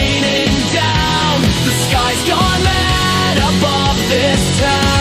raining down. The sky's gone mad above this town.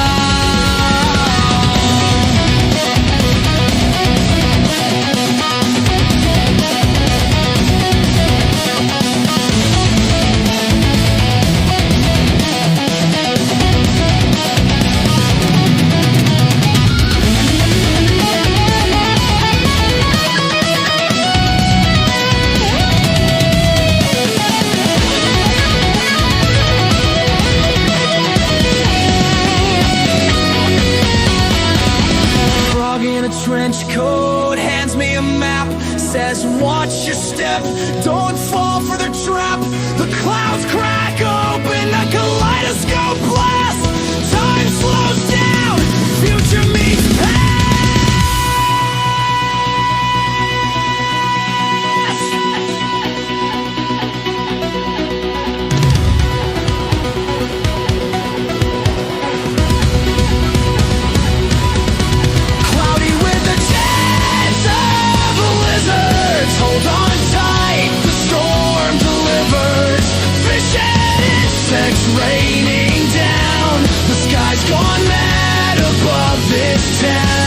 Trench coat hands me a map, says watch your step, don't fall for the trap. The clouds crack open, a kaleidoscope blast. Time slows down, future meets past. Hold on tight, the storm delivers. Fish and insects raining down. The sky's gone mad above this town.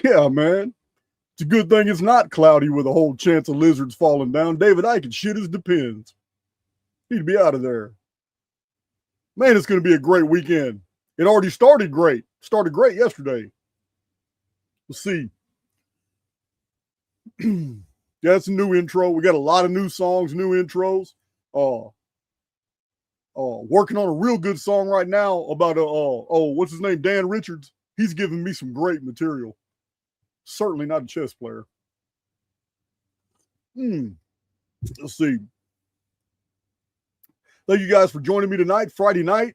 Yeah, man. It's a good thing it's not cloudy with a whole chance of lizards falling down. David Icke and shit his depends. He'd be out of there. Man, it's going to be a great weekend. It already started great. Started great yesterday. Let's see. Yeah, it's a new intro. We got a lot of new songs, new intros. Working on a real good song right now about what's his name? Dan Richards. He's giving me some great material. Certainly not a chess player. Let's see. Thank you guys for joining me tonight, Friday night.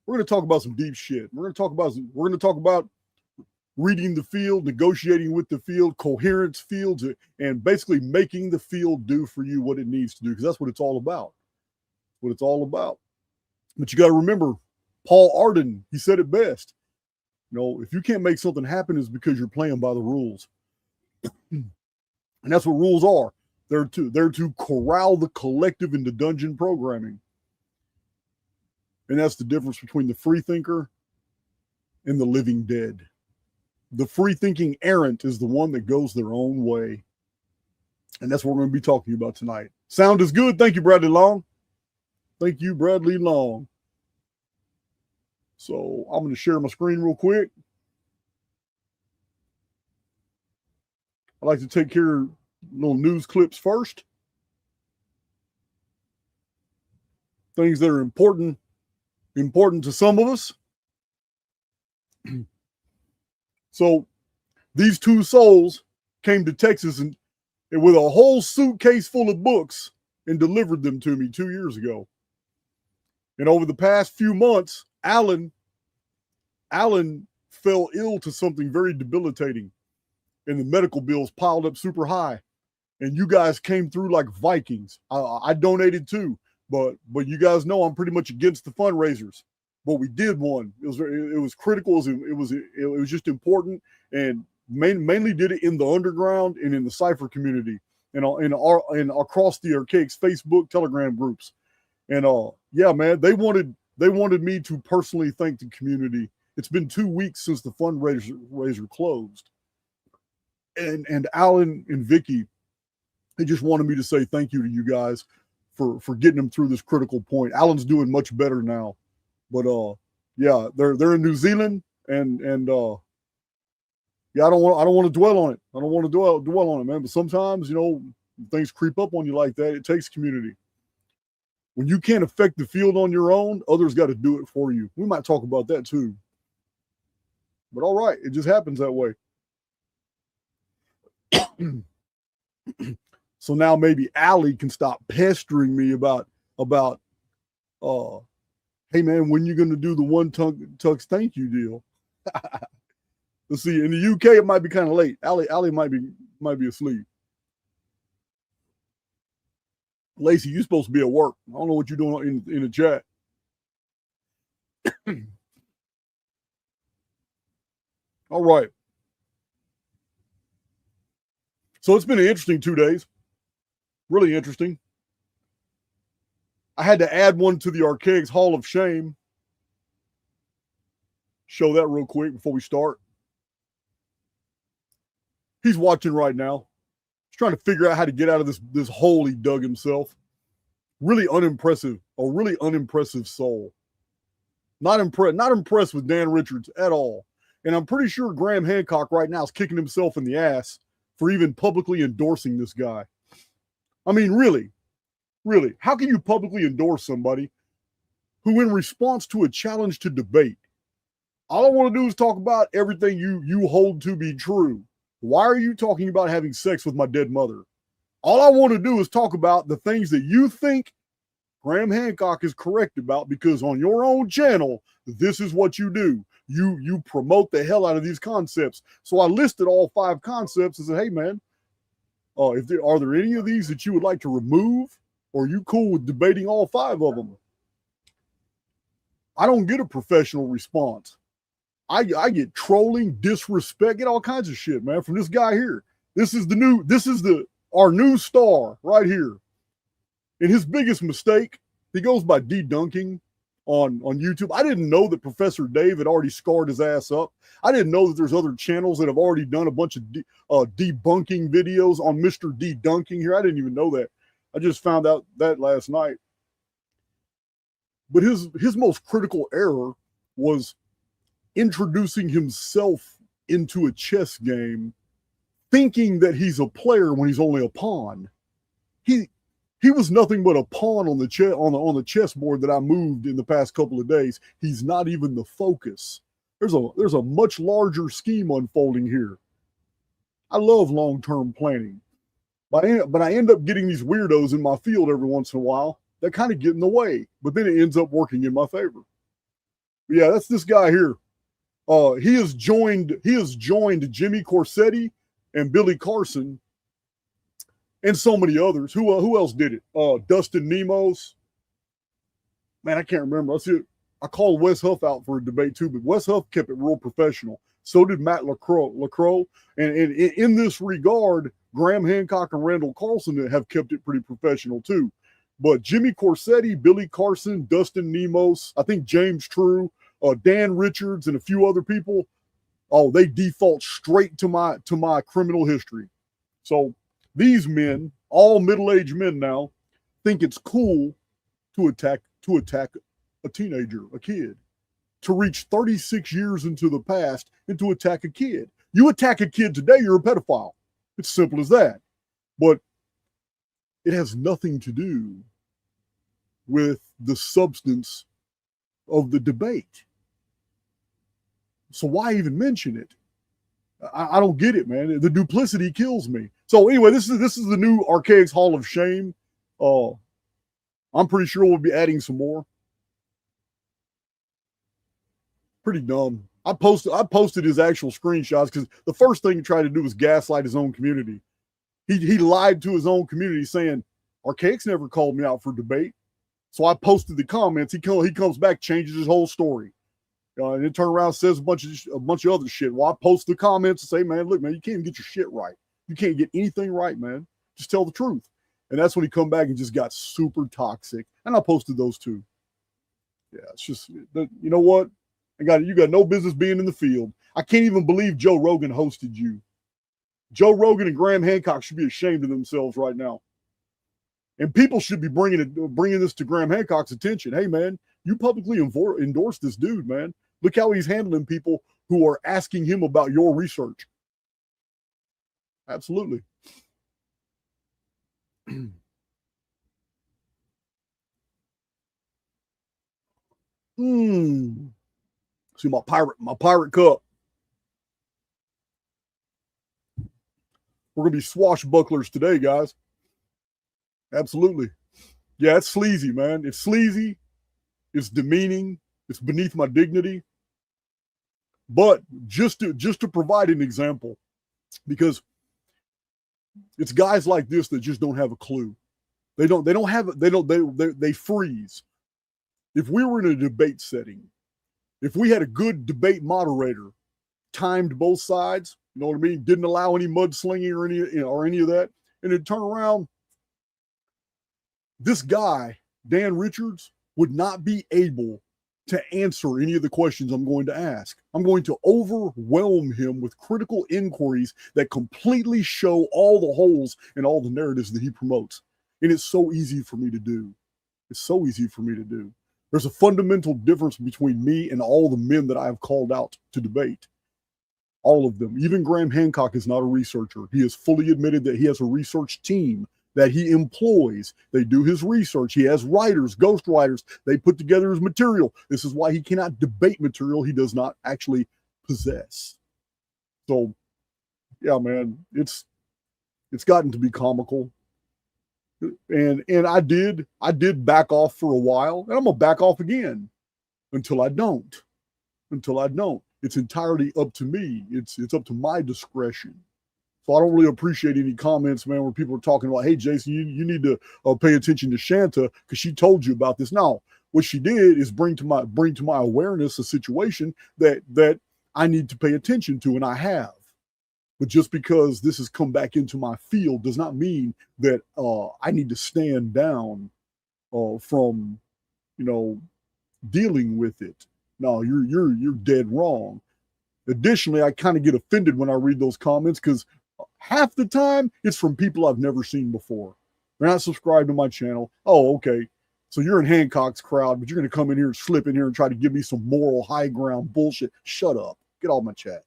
We're going to talk about some deep shit. We're going to talk about reading the field, negotiating with the field, coherence fields, and basically making the field do for you what it needs to do, because that's what it's all about. What it's all about. But you got to remember, Paul Arden, he said it best. You know, if you can't make something happen, it's because you're playing by the rules. And that's what rules are. They're to corral the collective into dungeon programming. And that's the difference between the free thinker and the living dead. The free thinking errant is the one that goes their own way. And that's what we're going to be talking about tonight. Sound is good. Thank you, Bradley Long. Thank you, Bradley Long. So I'm going to share my screen real quick. I like to take care of little news clips first. Things that are important to some of us. So these two souls came to Texas and with a whole suitcase full of books and delivered them to me 2 years ago. And over the past few months, Alan fell ill to something very debilitating, and the medical bills piled up super high. And you guys came through like Vikings. I donated too, but you guys know I'm pretty much against the fundraisers. But we did one. It was critical. It was just important, and mainly did it in the underground and in the Cypher community and across the Archaics Facebook, Telegram groups. And yeah, man, they wanted me to personally thank the community. It's been 2 weeks since the fundraiser closed. And Alan and Vicky, they just wanted me to say thank you to you guys for getting them through this critical point. Alan's doing much better now. But yeah, they're in New Zealand and yeah, I don't want to dwell on it. I don't want to dwell on it, man. But sometimes, you know, things creep up on you like that. It takes community. When you can't affect the field on your own, others got to do it for you. We might talk about that too. But all right, it just happens that way. So now maybe Allie can stop pestering me about hey man, when you gonna do the one tux thank you deal? Let's see. In the UK, it might be kind of late. Allie might be asleep. Lacey, you're supposed to be at work. I don't know what you're doing in the chat. All right. So it's been an interesting 2 days. Really interesting. I had to add one to the Archaics Hall of Shame. Show that real quick before we start. He's watching right now. He's trying to figure out how to get out of this hole he dug himself. Really unimpressive. A really unimpressive soul. Not impressed with Dan Richards at all. And I'm pretty sure Graham Hancock right now is kicking himself in the ass for even publicly endorsing this guy. I mean, really, how can you publicly endorse somebody who, in response to a challenge to debate, all I want to do is talk about everything you hold to be true. Why are you talking about having sex with my dead mother? All I want to do is talk about the things that you think Graham Hancock is correct about, because on your own channel, this is what you do. You promote the hell out of these concepts. So I listed all 5 concepts and said, hey man, are there any of these that you would like to remove? Or are you cool with debating all 5 of them? I don't get a professional response. I get trolling, disrespect, get all kinds of shit, man, from this guy here. This is our new star right here. And his biggest mistake, he goes by debunking on YouTube. I didn't know that Professor Dave had already scarred his ass up. I didn't know that there's other channels that have already done a bunch of debunking videos on Mr. Dedunking here. I didn't even know that. I just found out that last night. But his most critical error was introducing himself into a chess game, thinking that he's a player when he's only a pawn. He was nothing but a pawn on the chessboard that I moved in the past couple of days. He's not even the focus. There's a much larger scheme unfolding here. I love long-term planning, but I end up getting these weirdos in my field every once in a while that kind of get in the way, but then it ends up working in my favor. But yeah, that's this guy here. He has joined Jimmy Corsetti and Billy Carson and so many others. Who else did it? Dustin Nemos. Man, I can't remember. I called Wes Huff out for a debate too, but Wes Huff kept it real professional. So did Matt LaCroix. And in this regard, Graham Hancock and Randall Carlson have kept it pretty professional too. But Jimmy Corsetti, Billy Carson, Dustin Nemos, I think James True, Dan Richards, and a few other people, they default straight to my criminal history. So these men, all middle-aged men now, think it's cool to attack a teenager, a kid, to reach 36 years into the past and to attack a kid. You attack a kid today, you're a pedophile. It's simple as that. But it has nothing to do with the substance of the debate. So why even mention it? I don't get it, man. The duplicity kills me. So anyway, this is the new Archaics Hall of Shame. I'm pretty sure we'll be adding some more. Pretty dumb. I posted his actual screenshots because the first thing he tried to do was gaslight his own community. He lied to his own community saying, Archaics never called me out for debate. So I posted the comments. He comes back, changes his whole story. And then turn around and says a bunch of other shit. Well, I post the comments and say, man, look, man, you can't even get your shit right. You can't get anything right, man. Just tell the truth. And that's when he come back and just got super toxic. And I posted those too. Yeah, it's just, you know what? You got no business being in the field. I can't even believe Joe Rogan hosted you. Joe Rogan and Graham Hancock should be ashamed of themselves right now. And people should be bringing this to Graham Hancock's attention. Hey, man, you publicly endorse this dude, man. Look how he's handling people who are asking him about your research. Absolutely. See my pirate cup. We're going to be swashbucklers today, guys. Absolutely. Yeah, it's sleazy, man. It's sleazy. It's demeaning. It's beneath my dignity. But just to provide an example, because it's guys like this that just don't have a clue. They freeze. If we were in a debate setting, if we had a good debate moderator, timed both sides, you know what I mean? Didn't allow any mudslinging or any of that, and then turn around, this guy, Dan Richards, would not be able to answer any of the questions I'm going to ask. I'm going to overwhelm him with critical inquiries that completely show all the holes in all the narratives that he promotes. And it's so easy for me to do. It's so easy for me to do. There's a fundamental difference between me and all the men that I have called out to debate. All of them. Even Graham Hancock is not a researcher. He has fully admitted that he has a research team that he employs. They do his research. He has writers, ghostwriters. They put together his material. This is why he cannot debate material he does not actually possess. So, yeah, man, it's gotten to be comical. And I did back off for a while, and I'm gonna back off again until I don't. It's entirely up to me. It's up to my discretion. So I don't really appreciate any comments, man, where people are talking about, hey, Jason, you need to pay attention to Shanta because she told you about this. No, what she did is bring to my awareness a situation that I need to pay attention to, and I have. But just because this has come back into my field does not mean that I need to stand down from, dealing with it. No, you're dead wrong. Additionally, I kind of get offended when I read those comments because half the time it's from people I've never seen before. They're not subscribed to my channel. Oh, okay. So you're in Hancock's crowd, but you're going to come in here and slip in here and try to give me some moral high ground bullshit. Shut up. Get off my chat.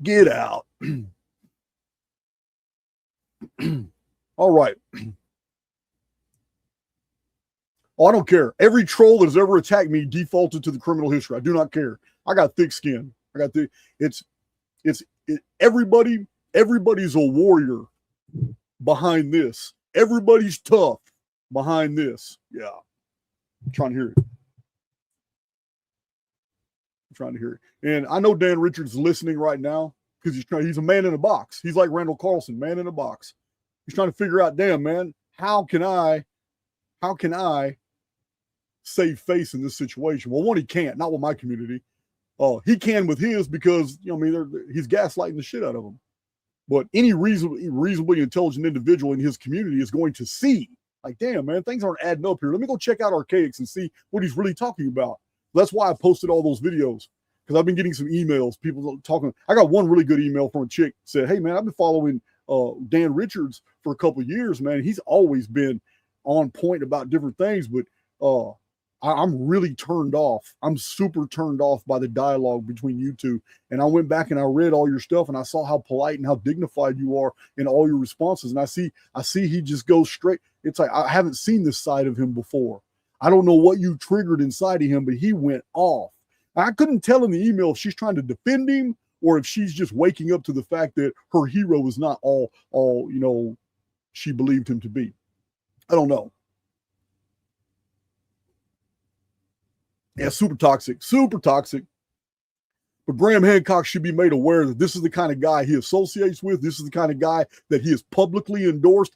Get out. All right. Oh, I don't care. Every troll that has ever attacked me defaulted to the criminal history. I do not care. I got thick skin. Everybody's a warrior behind this. Everybody's tough behind this. Yeah. I'm trying to hear it. And I know Dan Richards is listening right now because he's a man in a box. He's like Randall Carlson, man in a box. He's trying to figure out, damn, man, how can I save face in this situation? Well, one, he can't, not with my community. He can with his because, he's gaslighting the shit out of them. But any reasonably intelligent individual in his community is going to see, like, damn, man, things aren't adding up here. Let me go check out Archaics and see what he's really talking about. That's why I posted all those videos, because I've been getting some emails, people talking. I got one really good email from a chick said, hey, man, I've been following Dan Richards for a couple of years, man. He's always been on point about different things, but I'm really turned off. I'm super turned off by the dialogue between you two. And I went back and I read all your stuff and I saw how polite and how dignified you are in all your responses. And I see he just goes straight. It's like, I haven't seen this side of him before. I don't know what you triggered inside of him, but he went off. I couldn't tell in the email if she's trying to defend him or if she's just waking up to the fact that her hero is not all she believed him to be. I don't know. Yeah, super toxic. But Graham Hancock should be made aware that this is the kind of guy he associates with. This is the kind of guy that he has publicly endorsed.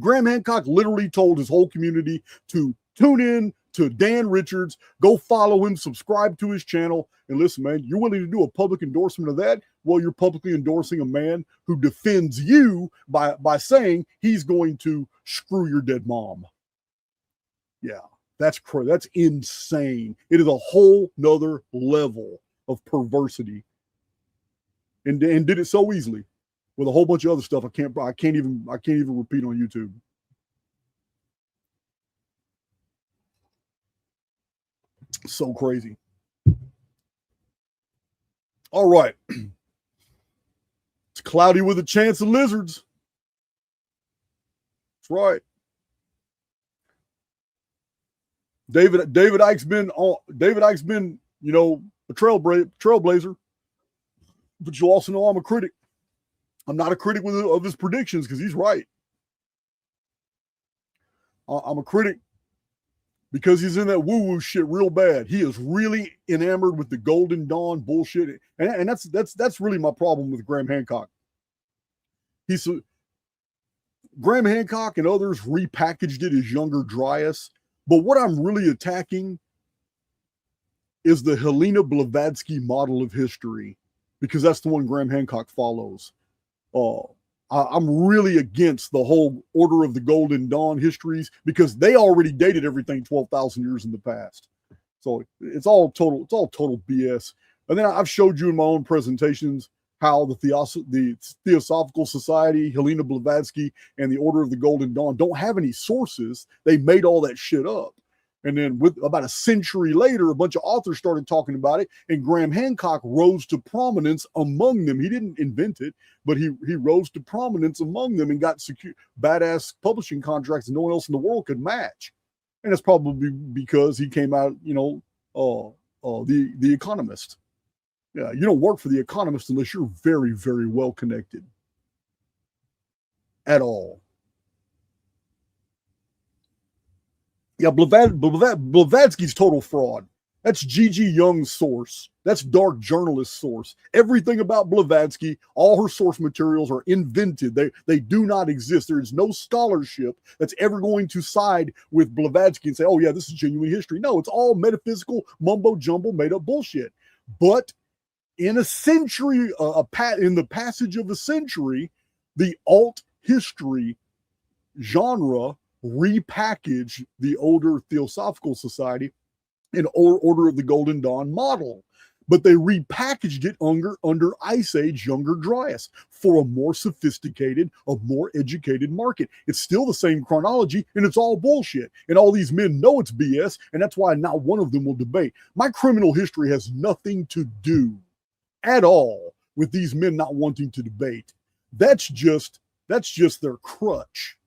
Graham Hancock literally told his whole community to tune in to Dan Richards, go follow him, subscribe to his channel. And listen, man, you're willing to do a public endorsement of that? Well, you're publicly endorsing a man who defends you by saying he's going to screw your dead mom. Yeah. That's insane. It is a whole nother level of perversity, and did it so easily with a whole bunch of other stuff. I can't even repeat on YouTube. So crazy. All right, it's cloudy with a chance of lizards. That's right. David Icke's been a trailblazer. But you also know I'm a critic. I'm not a critic of his predictions because he's right. I'm a critic because he's in that woo-woo shit real bad. He is really enamored with the Golden Dawn bullshit. And that's really my problem with Graham Hancock. Graham Hancock and others repackaged it as younger Dryas. But what I'm really attacking is the Helena Blavatsky model of history, because that's the one Graham Hancock follows. I'm really against the whole Order of the Golden Dawn histories because they already dated everything 12,000 years in the past. So it's all total BS. And then I've showed you in my own presentations how the Theosophical Society, Helena Blavatsky, and the Order of the Golden Dawn don't have any sources. They made all that shit up. And then with about a century later, a bunch of authors started talking about it, and Graham Hancock rose to prominence among them. He didn't invent it, but he rose to prominence among them and got badass publishing contracts that no one else in the world could match. And that's probably because he came out, the Economist. Yeah, you don't work for the Economist unless you're very, very well connected. At all. Yeah, Blavatsky's total fraud. That's G.G. Young's source. That's Dark Journalist's source. Everything about Blavatsky, all her source materials are invented. They do not exist. There is no scholarship that's ever going to side with Blavatsky and say, oh yeah, this is genuine history. No, it's all metaphysical, mumbo-jumbo, made-up bullshit. But in a century, in the passage of a century, the alt history genre repackaged the older Theosophical Society and Order of the Golden Dawn model, but they repackaged it under Ice Age Younger Dryas for a more sophisticated, a more educated market. It's still the same chronology, and it's all bullshit. And all these men know it's BS, and that's why not one of them will debate. My criminal history has nothing to do at all with these men not wanting to debate. That's just their crutch.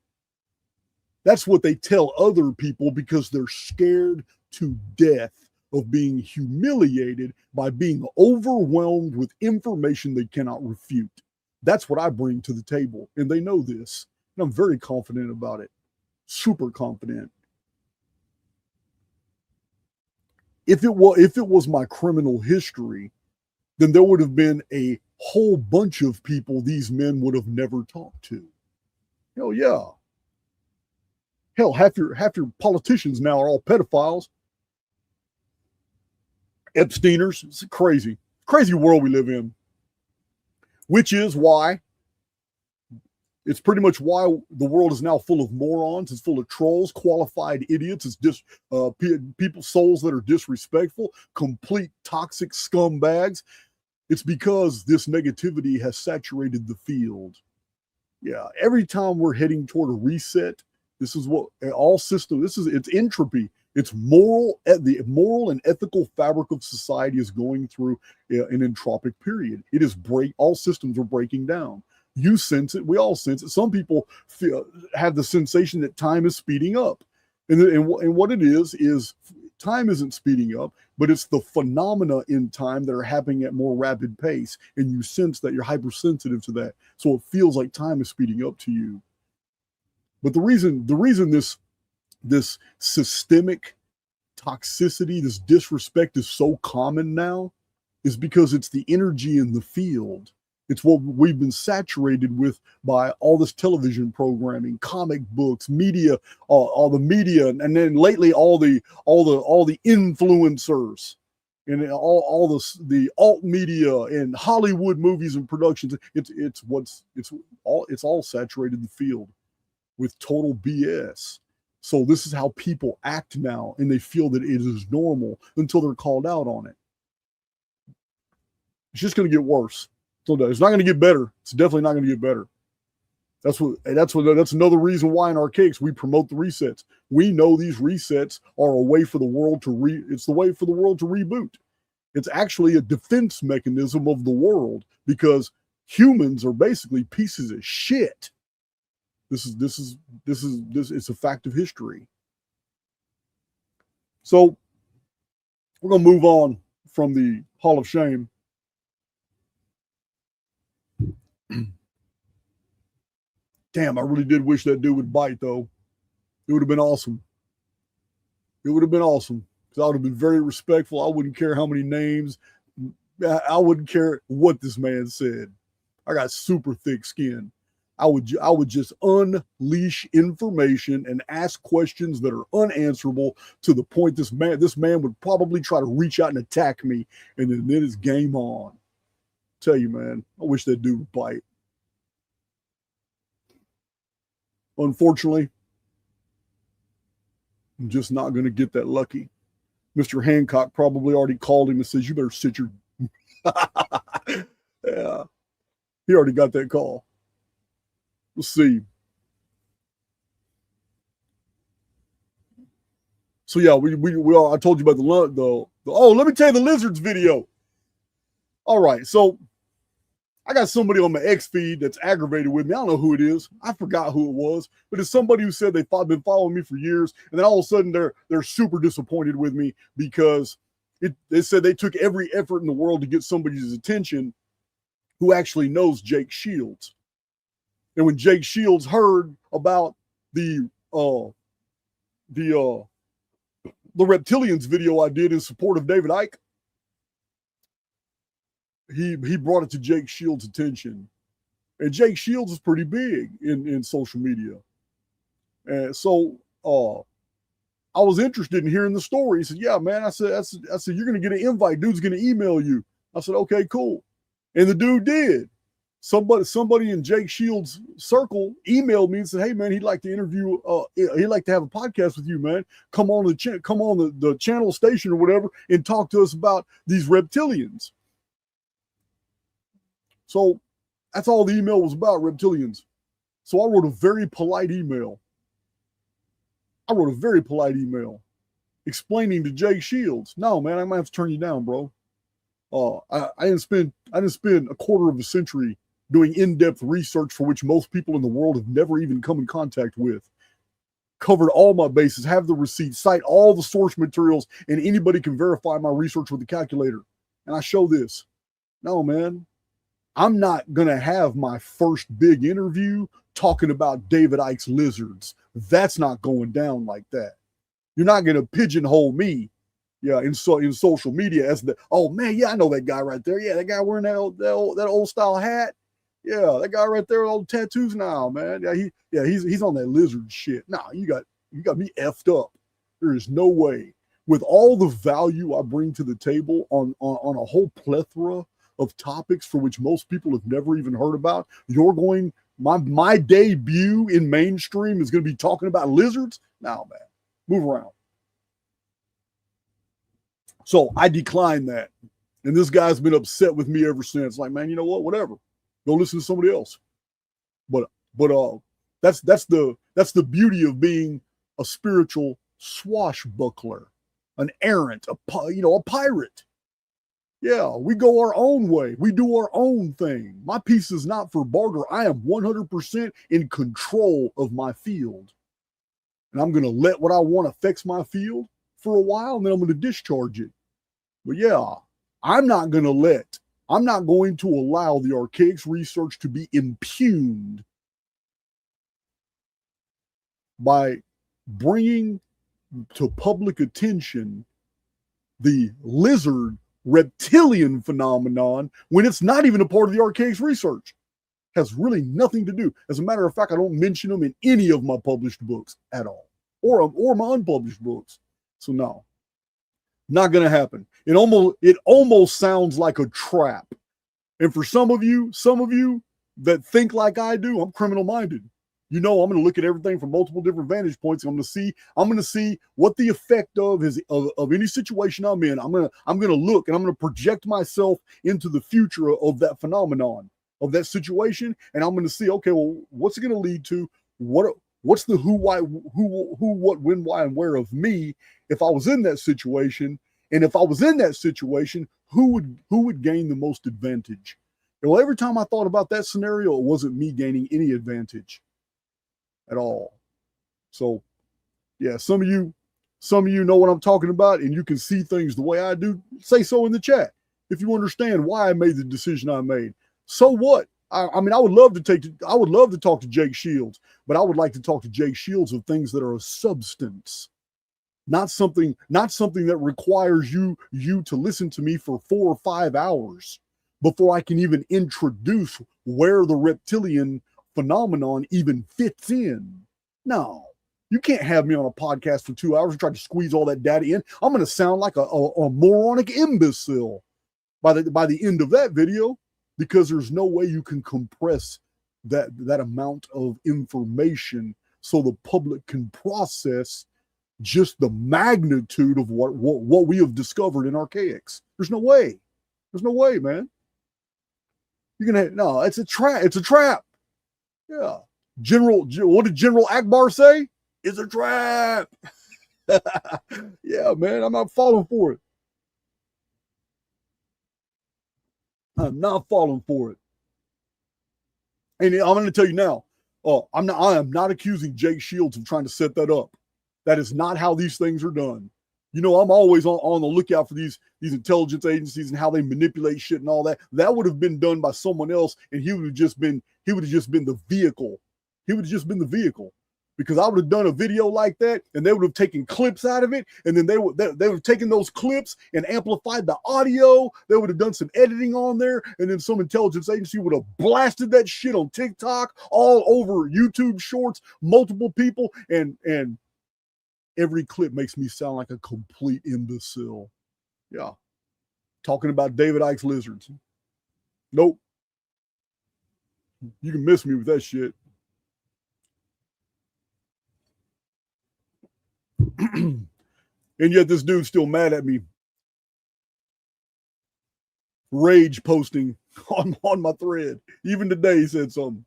That's what they tell other people because they're scared to death of being humiliated by being overwhelmed with information they cannot refute. That's what I bring to the table, and they know this. And I'm very confident about it. Super confident. If it was my criminal history, then there would have been a whole bunch of people these men would have never talked to. Hell yeah. Hell, half your politicians now are all pedophiles, Epsteiners. It's a crazy world we live in. Which is why it's pretty much why the world is now full of morons. It's full of trolls, qualified idiots. It's just people's souls that are disrespectful, complete toxic scumbags. It's because this negativity has saturated the field. Yeah, every time we're heading toward a reset, this is what all systems, it's entropy. It's the moral and ethical fabric of society is going through an entropic period. It is all systems are breaking down. You sense it. We all sense it. Some people have the sensation that time is speeding up. And what it is time isn't speeding up, but it's the phenomena in time that are happening at more rapid pace. And you sense that you're hypersensitive to that. So it feels like time is speeding up to you. But the reason this systemic toxicity, this disrespect is so common now is because it's the energy in the field. It's what we've been saturated with by all this television programming, comic books, media, all the media, and then lately all the influencers and all the alt media and Hollywood movies and productions. It's all saturated the field with total BS. So this is how people act now, and they feel that it is normal until they're called out on it. It's just going to get worse. So it's not going to get better. It's definitely not going to get better. That's another reason why in Archaics we promote the resets. We know these resets are a way for the world to it's the way for the world to reboot. It's actually a defense mechanism of the world because humans are basically pieces of shit. This is it's a fact of history. So we're going to move on from the Hall of Shame. Damn, I really did wish that dude would bite, though. It would have been awesome. It would have been awesome because I would have been very respectful. I wouldn't care how many names. I wouldn't care what this man said. I got super thick skin. I would just unleash information and ask questions that are unanswerable to the point this man would probably try to reach out and attack me, and then it's game on. Tell you, man, I wish that dude would bite. Unfortunately, I'm just not going to get that lucky. Mr. Hancock probably already called him and says, "You better sit your..." Yeah, he already got that call. Let's see. So yeah, I told you about the oh, let me tell you the lizards video. All right, so I got somebody on my X feed that's aggravated with me. I don't know who it is. I forgot who it was, but it's somebody who said they've been following me for years, and then all of a sudden they're super disappointed with me because they said they took every effort in the world to get somebody's attention who actually knows Jake Shields. And when Jake Shields heard about the reptilians video I did in support of David Icke, he brought it to Jake Shields' attention. And Jake Shields is pretty big in social media. And so I was interested in hearing the story. He said, "Yeah, man." I said, "You're going to get an invite. Dude's going to email you." I said, "Okay, cool." And the dude did. Somebody in Jake Shields' circle emailed me and said, "Hey, man, he'd like to interview. He'd like to have a podcast with you, man. Come on the channel station or whatever and talk to us about these reptilians." So that's all the email was about, reptilians. So I wrote a very polite email. Explaining to Jake Shields, "No, man, I might have to turn you down, bro. I didn't spend a quarter of a century doing in-depth research for which most people in the world have never even come in contact with. Covered all my bases, have the receipts, cite all the source materials, and anybody can verify my research with the calculator. And I show this. No, man, I'm not going to have my first big interview talking about David Icke's lizards. That's not going down like that. You're not going to pigeonhole me, yeah, in social media as the, oh man, yeah, I know that guy right there. Yeah, that guy wearing that old style hat. Yeah, that guy right there with all the tattoos now, man. Yeah, he's on that lizard shit. Nah, you got me effed up. There is no way. With all the value I bring to the table on a whole plethora of topics for which most people have never even heard about, my debut in mainstream is going to be talking about lizards? No, man. Move around. So I declined that. And this guy's been upset with me ever since. Like, man, you know what? Whatever. Go listen to somebody else. But that's the beauty of being a spiritual swashbuckler, an errant, a pirate. Yeah, we go our own way. We do our own thing. My piece is not for barter. I am 100% in control of my field. And I'm going to let what I want affect my field for a while, and then I'm going to discharge it. But yeah, I'm not going to allow the Archaics research to be impugned by bringing to public attention the lizard reptilian phenomenon when it's not even a part of the Archaics research. Has really nothing to do. As a matter of fact, I don't mention them in any of my published books at all, or my unpublished books. So no, not going to happen. It almost sounds like a trap. And for some of you that think like I do, I'm criminal minded. I'm going to look at everything from multiple different vantage points. I'm going to see what the effect of any situation I'm in. I'm going to look and I'm going to project myself into the future of that phenomenon, of that situation, and I'm going to see, okay, well, what's it going to lead to? What's the who, why, who, what, when, why, and where of me if I was in that situation? And if I was in that situation, who would gain the most advantage? And well, every time I thought about that scenario, it wasn't me gaining any advantage at all. So yeah, some of you know what I'm talking about, and you can see things the way I do. Say so in the chat if you understand why I made the decision I made. So what? I mean, I would love to talk to Jake Shields, but I would like to talk to Jake Shields of things that are a substance, not something that requires you to listen to me for 4 or 5 hours before I can even introduce where the reptilian phenomenon even fits in. No, you can't have me on a podcast for 2 hours and try to squeeze all that data in. I'm going to sound like a moronic imbecile by the end of that video, because there's no way you can compress that amount of information so the public can process just the magnitude of what we have discovered in archaics. There's no way. There's no way, man. You're gonna no. It's a trap. It's a trap. Yeah. What did General Akbar say? It's a trap. Yeah, man. I'm not falling for it. I'm not falling for it. And I'm going to tell you now. I am not accusing Jake Shields of trying to set that up. That is not how these things are done. You know, I'm always on the lookout for these intelligence agencies and how they manipulate shit and all that. That would have been done by someone else, and he would have just been the vehicle. He would have just been the vehicle, because I would have done a video like that, and they would have taken clips out of it, and then they would have taken those clips and amplified the audio. They would have done some editing on there, and then some intelligence agency would have blasted that shit on TikTok, all over YouTube Shorts, multiple people, and every clip makes me sound like a complete imbecile. Yeah. Talking about David Icke's lizards. Nope. You can miss me with that shit. And yet this dude's still mad at me. Rage posting on my thread. Even today he said something.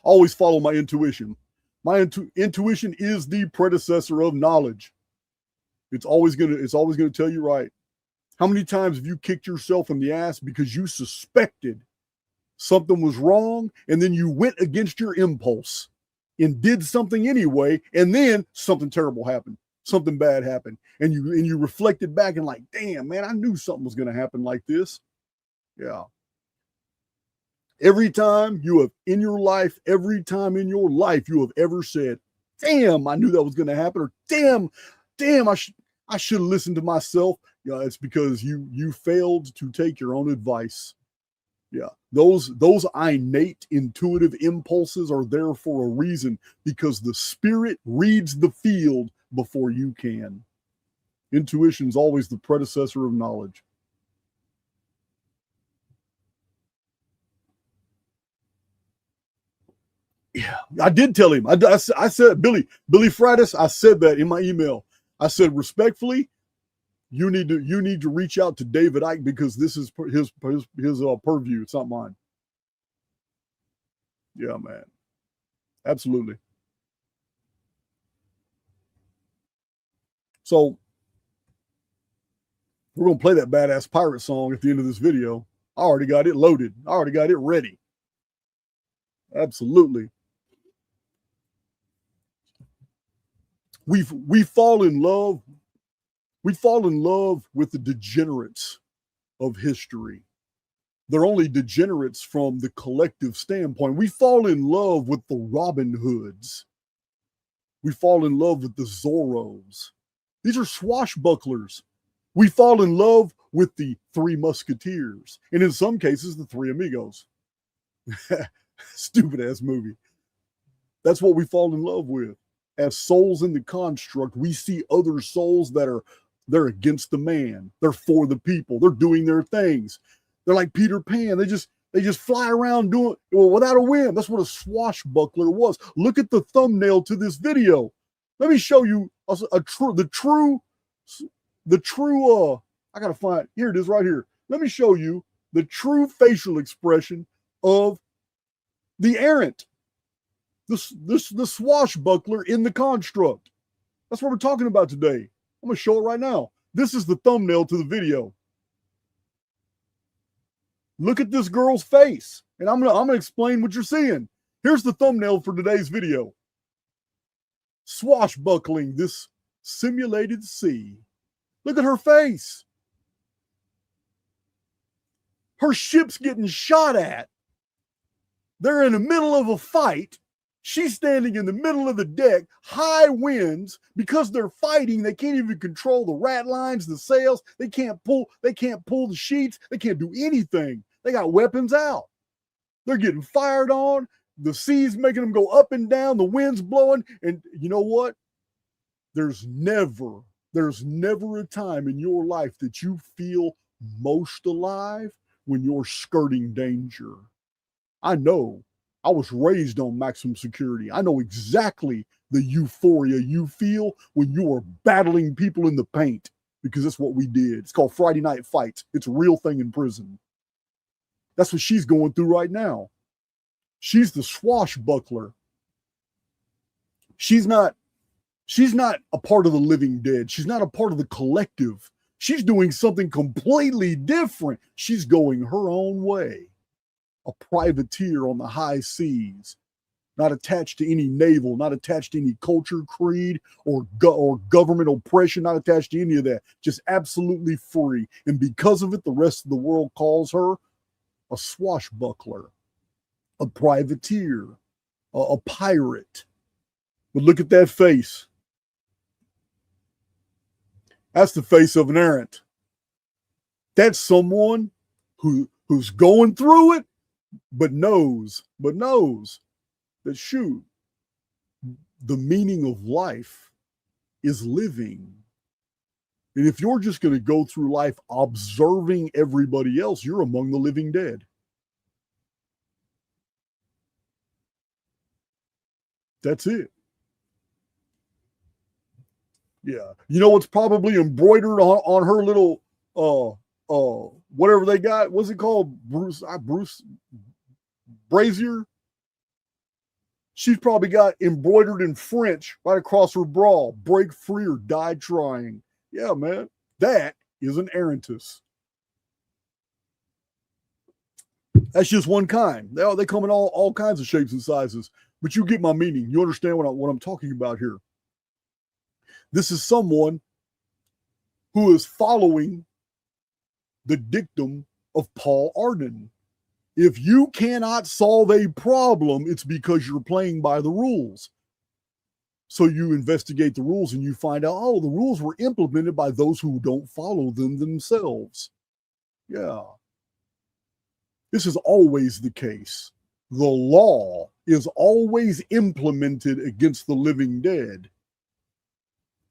Always follow my intuition. My intuition is the predecessor of knowledge. It's always gonna tell you right. How many times have you kicked yourself in the ass because you suspected something was wrong, and then you went against your impulse and did something anyway, and then something terrible happened, something bad happened, and you reflected back and like, damn, man, I knew something was gonna happen like this. Yeah. Every time you have in your life you have ever said, damn, I knew that was going to happen, or damn, I should have listened to myself. Yeah, it's because you failed to take your own advice. Yeah, those innate intuitive impulses are there for a reason, because the spirit reads the field before you can. Intuition is always the predecessor of knowledge. Yeah, I did tell him. I said, Billy Frattis, I said that in my email. I said, respectfully, you need to reach out to David Icke, because this is his purview. It's not mine. Yeah, man. Absolutely. So we're going to play that badass pirate song at the end of this video. I already got it loaded. I already got it ready. Absolutely. We fall in love with the degenerates of history. They're only degenerates from the collective standpoint. We fall in love with the Robin Hoods. We fall in love with the Zorros. These are swashbucklers. We fall in love with the Three Musketeers, and in some cases, the Three Amigos. Stupid ass movie. That's what we fall in love with. As souls in the construct, we see other souls they're against the man. They're for the people. They're doing their things. They're like Peter Pan. They just fly around doing without a whim. That's what a swashbuckler was. Look at the thumbnail to this video. Let me show you the true. I gotta find, here it is right here. Let me show you the true facial expression of the errant. The swashbuckler in the construct. That's what we're talking about today. I'm going to show it right now. This is the thumbnail to the video. Look at this girl's face, and I'm going to explain what you're seeing. Here's the thumbnail for today's video. Swashbuckling this simulated sea. Look at her face. Her ship's getting shot at. They're in the middle of a fight. She's standing in the middle of the deck, high winds. Because they're fighting, they can't even control the rat lines, the sails. They can't pull the sheets. They can't do anything. They got weapons out. They're getting fired on. The sea's making them go up and down. The wind's blowing. And you know what? There's never a time in your life that you feel most alive when you're skirting danger. I know. I was raised on maximum security. I know exactly the euphoria you feel when you are battling people in the paint, because that's what we did. It's called Friday night fights. It's a real thing in prison. That's what she's going through right now. She's the swashbuckler. She's not a part of the living dead. She's not a part of the collective. She's doing something completely different. She's going her own way. A privateer on the high seas, not attached to any naval, not attached to any culture, creed, or government oppression, not attached to any of that. Just absolutely free. And because of it, the rest of the world calls her a swashbuckler, a privateer, a pirate. But look at that face. That's the face of an errant. That's someone who's going through it, but knows that, shoot, the meaning of life is living. And if you're just going to go through life observing everybody else, you're among the living dead. That's it. Yeah. You know what's probably embroidered on her little whatever they got? What's it called? Bruce Brazier. She's probably got embroidered in French right across her bra. Break free or die trying. Yeah, man. That is an errantess. That's just one kind. They come in all kinds of shapes and sizes. But you get my meaning. You understand what I'm talking about here. This is someone who is following the dictum of Paul Arden. If you cannot solve a problem, it's because you're playing by the rules. So you investigate the rules and you find out, oh, the rules were implemented by those who don't follow them themselves. Yeah. This is always the case. The law is always implemented against the living dead.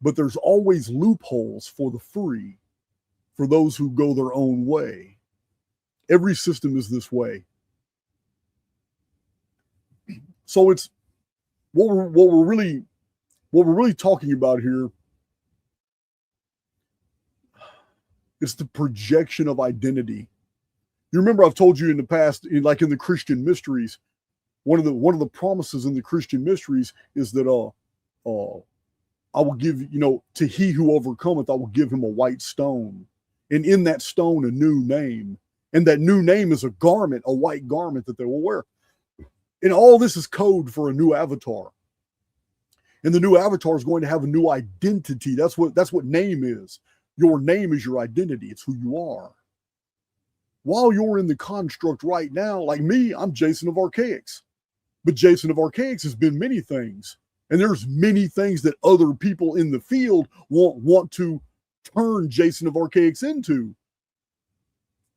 But there's always loopholes for the free, for those who go their own way. Every system is this way. So it's what we're really talking about here. It's the projection of identity. You remember I've told you in the past, like in the Christian mysteries, one of the promises in the Christian mysteries is that I will give, to he who overcometh, I will give him a white stone. And in that stone, a new name. And that new name is a garment, a white garment that they will wear. And all this is code for a new avatar. And the new avatar is going to have a new identity. That's what name is. Your name is your identity. It's who you are. While you're in the construct right now, like me, I'm Jason of Archaics. But Jason of Archaics has been many things. And there's many things that other people in the field want to turn Jason of Archaics into.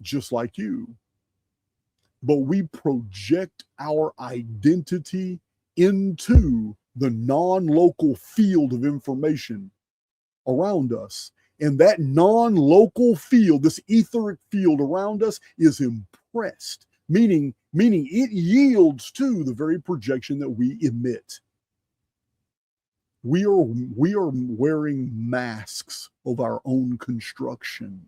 Just like you. But we project our identity into the non-local field of information around us. And that non-local field, this etheric field around us, is impressed, meaning it yields to the very projection that we emit. We are wearing masks of our own construction.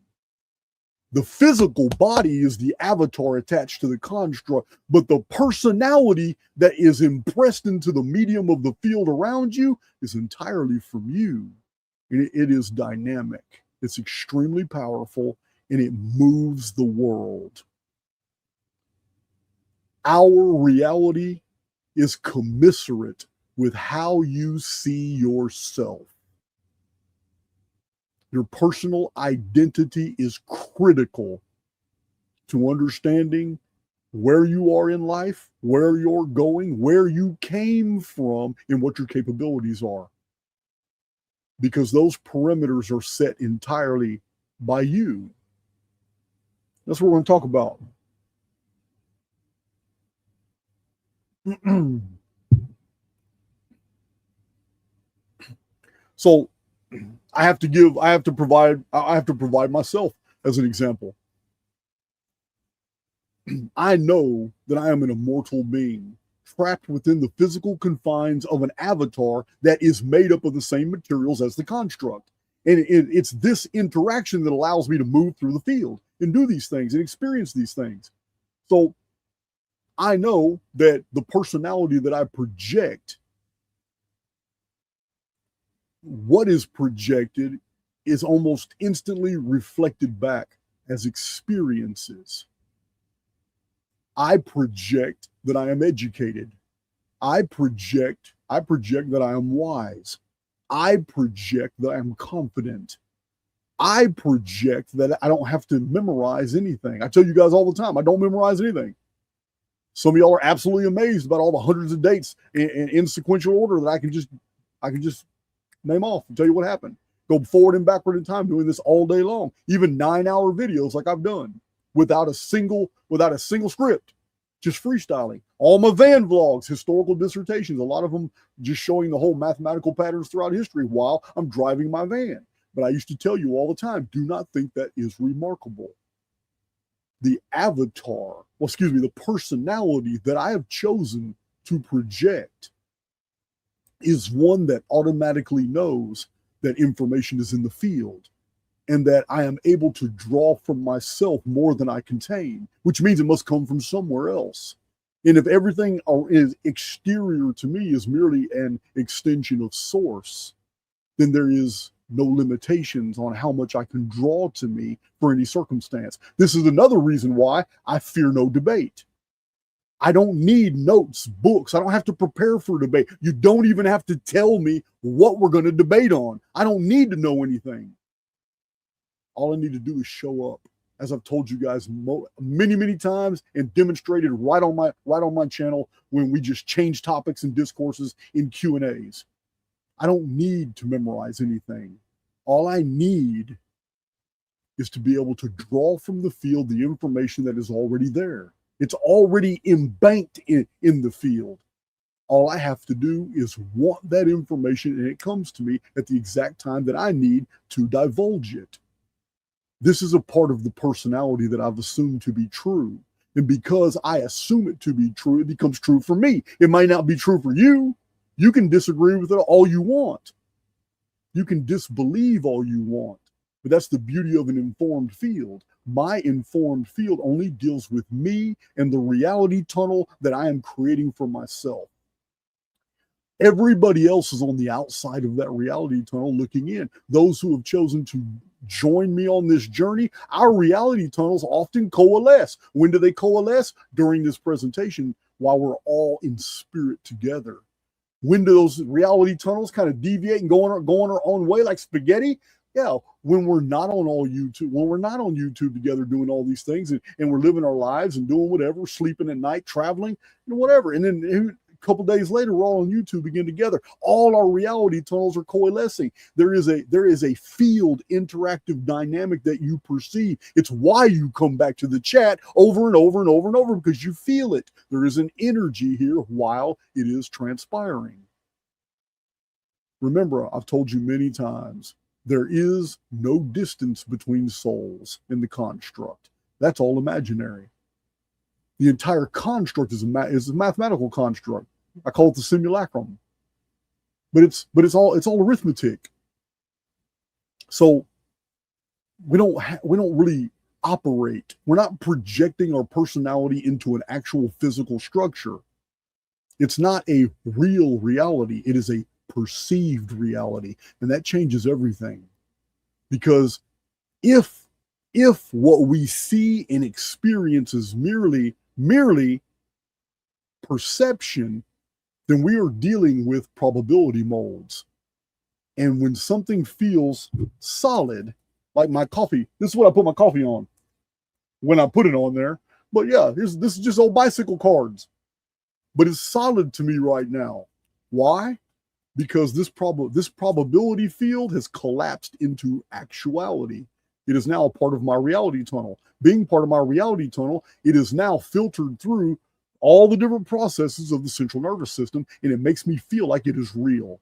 The physical body is the avatar attached to the construct, but the personality that is impressed into the medium of the field around you is entirely from you. And it is dynamic. It's extremely powerful, and it moves the world. Our reality is commensurate with how you see yourself. Your personal identity is critical to understanding where you are in life, where you're going, where you came from, and what your capabilities are. Because those parameters are set entirely by you. That's what we're going to talk about. So I have to provide myself as an example. I know that I am an immortal being trapped within the physical confines of an avatar that is made up of the same materials as the construct. And it's this interaction that allows me to move through the field and do these things and experience these things. So I know that the personality that I project, what is projected is almost instantly reflected back as experiences. I project that I am educated. I project that I am wise. I project that I am confident. I project that I don't have to memorize anything. I tell you guys all the time, I don't memorize anything. Some of y'all are absolutely amazed about all the hundreds of dates in sequential order that I can just name off and tell you what happened. Go forward and backward in time doing this all day long, even 9-hour videos like I've done without a single script, just freestyling. All my van vlogs, historical dissertations, a lot of them just showing the whole mathematical patterns throughout history while I'm driving my van. But I used to tell you all the time, do not think that is remarkable. The avatar, the personality that I have chosen to project is one that automatically knows that information is in the field and that I am able to draw from myself more than I contain, which means it must come from somewhere else. And if everything is exterior to me is merely an extension of source, then there is no limitations on how much I can draw to me for any circumstance. This is another reason why I fear no debate. I don't need notes, books. I don't have to prepare for a debate. You don't even have to tell me what we're going to debate on. I don't need to know anything. All I need to do is show up, as I've told you guys many times and demonstrated right on my channel when we just change topics and discourses in Q&As. I don't need to memorize anything. All I need is to be able to draw from the field the information that is already there. It's already embanked in the field. All I have to do is want that information, and it comes to me at the exact time that I need to divulge it. This is a part of the personality that I've assumed to be true. And because I assume it to be true, it becomes true for me. It might not be true for you. You can disagree with it all you want. You can disbelieve all you want. But that's the beauty of an informed field. My informed field only deals with me and the reality tunnel that I am creating for myself. Everybody else is on the outside of that reality tunnel looking in. Those who have chosen to join me on this journey, our reality tunnels often coalesce. When do they coalesce? During this presentation, while we're all in spirit together. When do those reality tunnels kind of deviate and go on our own way like spaghetti? Yeah, when we're not on YouTube together doing all these things and we're living our lives and doing whatever, sleeping at night, traveling, and whatever. And then a couple days later, we're all on YouTube again together. All our reality tunnels are coalescing. There is a field interactive dynamic that you perceive. It's why you come back to the chat over and over and over and over, because you feel it. There is an energy here while it is transpiring. Remember, I've told you many times, there is no distance between souls in the construct. That's all imaginary. The entire construct is a mathematical construct. I call it the simulacrum. But it's all arithmetic. So we don't really operate. We're not projecting our personality into an actual physical structure. It's not a real reality. It is a perceived reality, and that changes everything. Because if what we see and experience is merely perception, then we are dealing with probability molds. And when something feels solid, like my coffee, this is what I put my coffee on. when I put it on there. But yeah, this is just old bicycle cards. But it's solid to me right now. Why? Because this probability field has collapsed into actuality. It is now a part of my reality tunnel. Being part of my reality tunnel, it is now filtered through all the different processes of the central nervous system, and it makes me feel like it is real.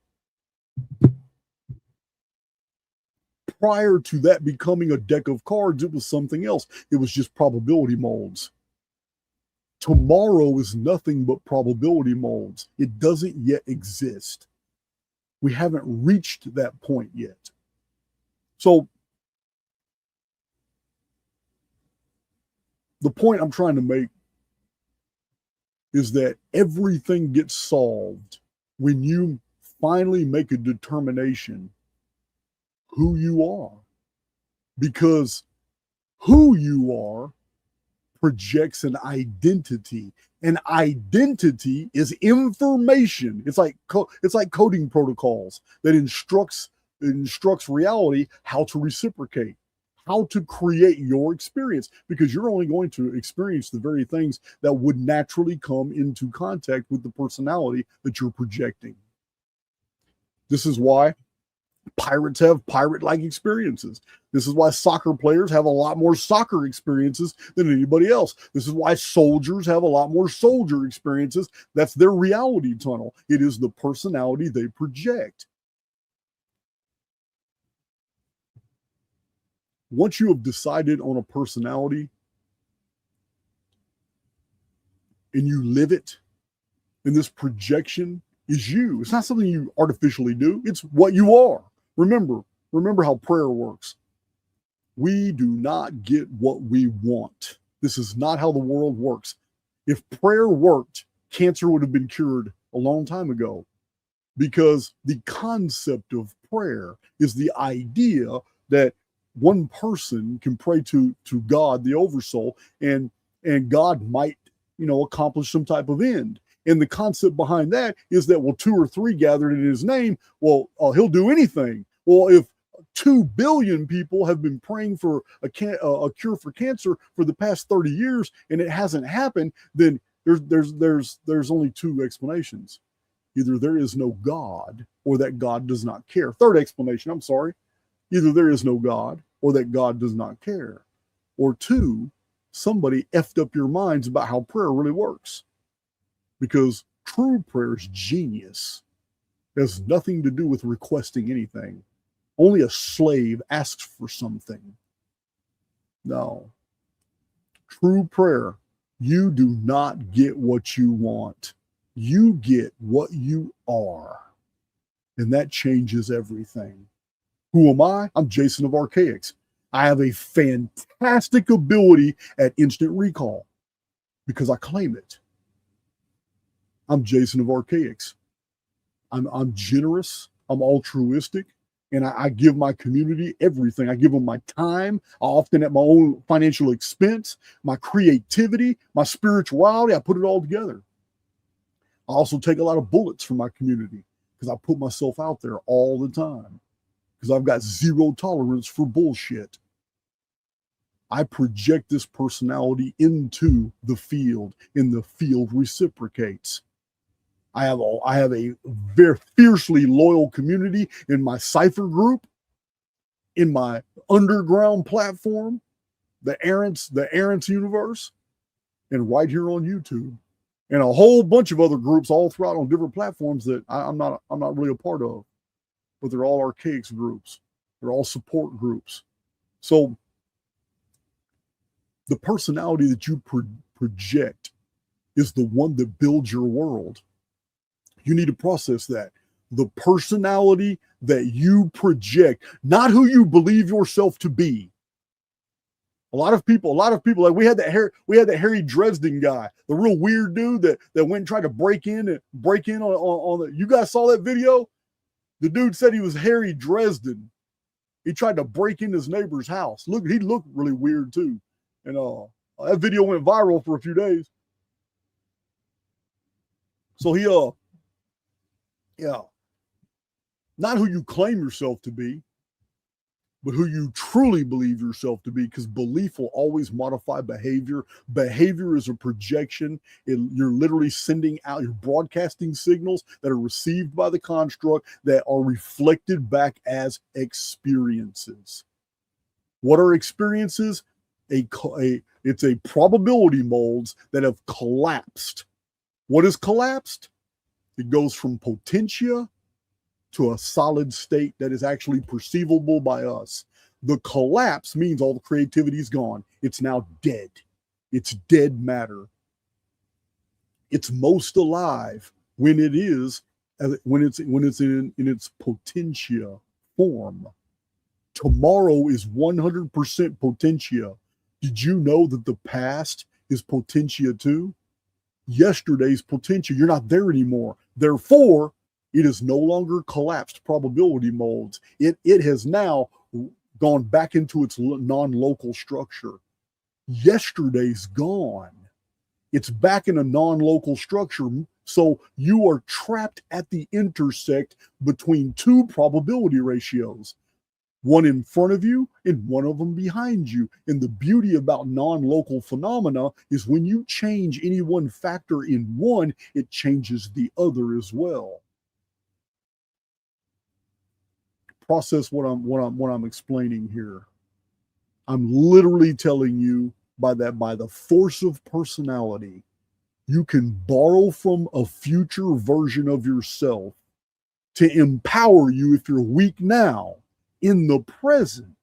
Prior to that becoming a deck of cards, it was something else. It was just probability molds. Tomorrow is nothing but probability molds. It doesn't yet exist. We haven't reached that point yet. So the point I'm trying to make is that everything gets solved when you finally make a determination who you are. Because who you are projects an identity. An identity is information. It's like coding protocols that instructs reality how to reciprocate, how to create your experience, because you're only going to experience the very things that would naturally come into contact with the personality that you're projecting. This is why pirates have pirate-like experiences. This is why soccer players have a lot more soccer experiences than anybody else. This is why soldiers have a lot more soldier experiences. That's their reality tunnel. It is the personality they project. Once you have decided on a personality and you live it, and this projection is you. It's not something you artificially do. It's what you are. Remember how prayer works. We do not get what we want. This is not how the world works. If prayer worked, cancer would have been cured a long time ago, because the concept of prayer is the idea that one person can pray to God, the oversoul, and God might, accomplish some type of end. And the concept behind that is that, well, 2 or 3 gathered in his name, well, he'll do anything. Well, if 2 billion people have been praying for a cure for cancer for the past 30 years and it hasn't happened, then there's only 2 explanations. Either there is no God or that God does not care. Third explanation, I'm sorry. Either there is no God or that God does not care. Or 2, somebody effed up your minds about how prayer really works. Because true prayer is genius. It has nothing to do with requesting anything. Only a slave asks for something. No. True prayer, you do not get what you want. You get what you are. And that changes everything. Who am I? I'm Jason of Archaics. I have a fantastic ability at instant recall because I claim it. I'm Jason of Archaics. I'm generous. I'm altruistic. And I give my community everything. I give them my time, often at my own financial expense, my creativity, my spirituality. I put it all together. I also take a lot of bullets from my community because I put myself out there all the time because I've got zero tolerance for bullshit. I project this personality into the field, and the field reciprocates. I have a very fiercely loyal community in my cipher group, in my underground platform, the errant universe, and right here on YouTube, and a whole bunch of other groups all throughout on different platforms that I'm not really a part of, but they're all Archaics groups. They're all support groups. So the personality that you project is the one that builds your world. You need to process that. The personality that you project, not who you believe yourself to be. A lot of people, like we had that Harry Dresden guy, the real weird dude that went and tried to break in on the, you guys saw that video? The dude said he was Harry Dresden. He tried to break in his neighbor's house. Look, he looked really weird too. And that video went viral for a few days. So he not who you claim yourself to be, but who you truly believe yourself to be, because belief will always modify behavior. Behavior is a projection. You're literally sending out, you're broadcasting signals that are received by the construct that are reflected back as experiences. What are experiences? It's a probability molds that have collapsed. What is collapsed? It goes from potentia to a solid state that is actually perceivable by us. The collapse means all the creativity is gone. It's now dead. It's dead matter. It's most alive when it is, when it's in its potentia form. Tomorrow is 100% potentia. Did you know that the past is potentia too? Yesterday's potentia, you're not there anymore. Therefore, it is no longer collapsed probability molds. It has now gone back into its non-local structure. Yesterday's gone. It's back in a non-local structure. So you are trapped at the intersect between two probability ratios. One in front of you and one of them behind you. And the beauty about non-local phenomena is when you change any one factor in one, it changes the other as well. Process what I'm explaining here. I'm literally telling you by the force of personality, you can borrow from a future version of yourself to empower you if you're weak now in the present,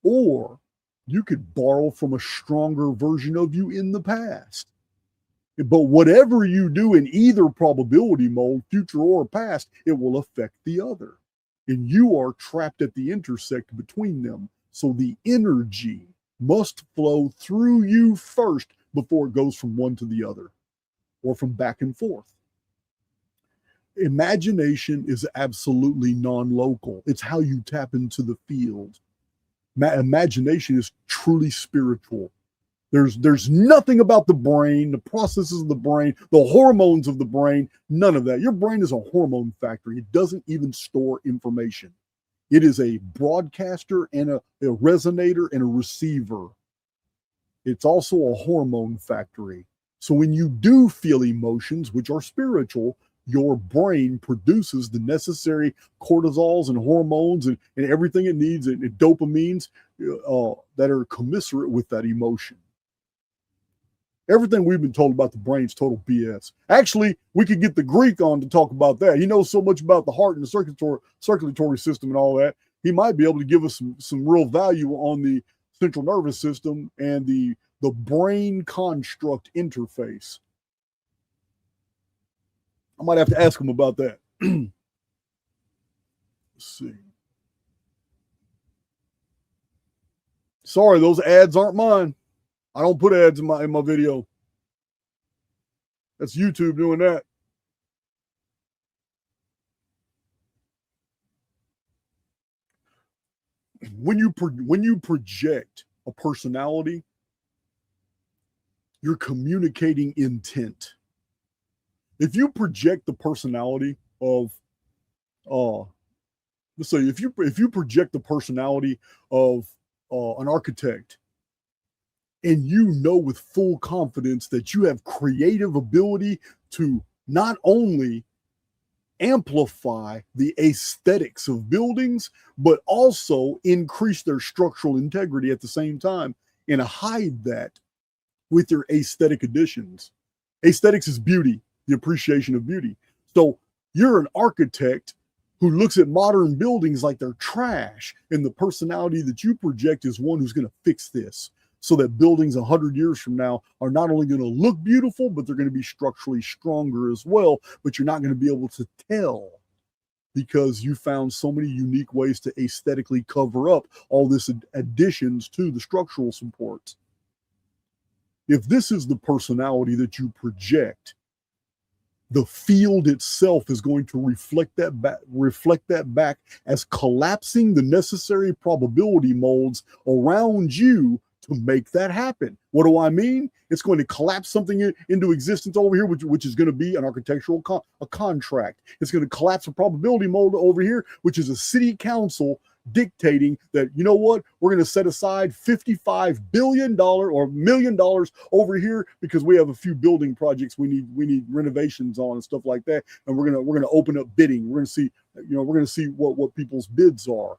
or you could borrow from a stronger version of you in the past. But whatever you do in either probability mode, future or past, it will affect the other. And you are trapped at the intersect between them. So the energy must flow through you first before it goes from one to the other or from back and forth. Imagination is absolutely non-local. It's how you tap into the field. Imagination is truly spiritual. There's nothing about the brain, the processes of the brain, the hormones of the brain, none of that. Your brain is a hormone factory. It doesn't even store information. It is a broadcaster and a resonator and a receiver. It's also a hormone factory. So when you do feel emotions, which are spiritual, your brain produces the necessary cortisols and hormones and everything it needs, and dopamines that are commensurate with that emotion. Everything we've been told about the brain is total BS. Actually, we could get the Greek on to talk about that. He knows so much about the heart and the circulatory system and all that. He might be able to give us some real value on the central nervous system and the brain construct interface. I might have to ask him about that. Let's see. Sorry, those ads aren't mine. I don't put ads in my video. That's YouTube doing that. When you project a personality, you're communicating intent. If you project the personality of, let's say, if you project the personality of an architect, and you know with full confidence that you have creative ability to not only amplify the aesthetics of buildings, but also increase their structural integrity at the same time, and hide that with your aesthetic additions. Aesthetics is beauty, the appreciation of beauty. So you're an architect who looks at modern buildings like they're trash, and the personality that you project is one who's going to fix this, so that buildings 100 years from now are not only going to look beautiful, but they're going to be structurally stronger as well. But you're not going to be able to tell because you found so many unique ways to aesthetically cover up all this additions to the structural supports. If this is the personality that you project, the field itself is going to reflect that back as collapsing the necessary probability molds around you to make that happen. What do I mean? It's going to collapse something into existence over here, which is going to be an architectural a contract. It's going to collapse a probability mold over here, which is a city council dictating that, you know what, we're going to set aside $55 billion or $1 million over here because we have a few building projects we need renovations on and stuff like that, and we're going to open up bidding. We're going to see what people's bids are.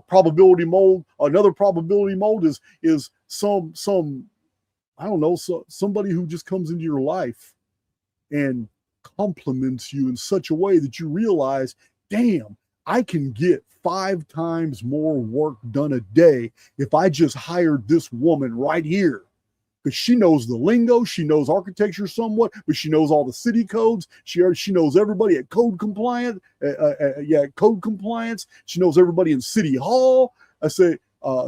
Probability mold. Another probability mold is some I don't know, somebody who just comes into your life and compliments you in such a way that you realize, damn, I can get 5 times more work done a day if I just hired this woman right here. Because she knows the lingo, she knows architecture somewhat, but she knows all the city codes. She knows everybody at code compliance. Code compliance. She knows everybody in City Hall. I say,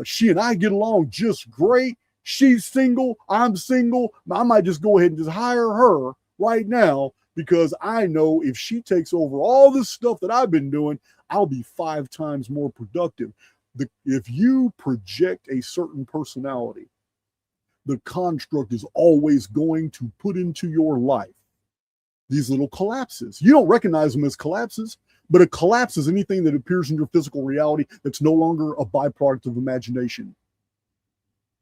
she and I get along just great. She's single, I'm single. I might just go ahead and just hire her right now, because I know if she takes over all this stuff that I've been doing, I'll be 5 times more productive. If you project a certain personality, the construct is always going to put into your life these little collapses. You don't recognize them as collapses, but a collapse is anything that appears in your physical reality that's no longer a byproduct of imagination.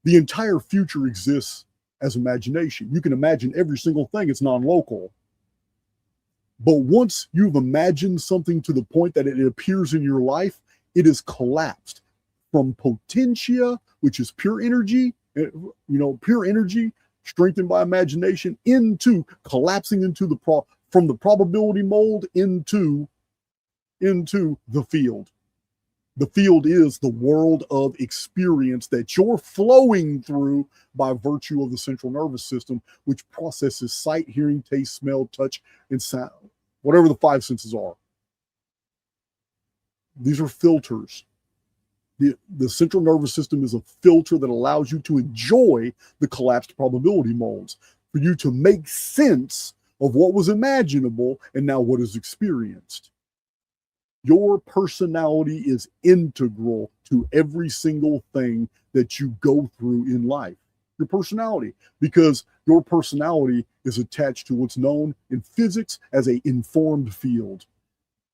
The entire future exists as imagination. You can imagine every single thing. It's non-local. But once you've imagined something to the point that it appears in your life, it is collapsed from potentia, which is pure energy, pure energy strengthened by imagination, into collapsing into from the probability mold into the field. The field is the world of experience that you're flowing through by virtue of the central nervous system, which processes sight, hearing, taste, smell, touch, and sound, whatever the 5 senses are. These are filters. The central nervous system is a filter that allows you to enjoy the collapsed probability molds, for you to make sense of what was imaginable and now what is experienced. Your personality is integral to every single thing that you go through in life. Your personality, because your personality is attached to what's known in physics as an informed field.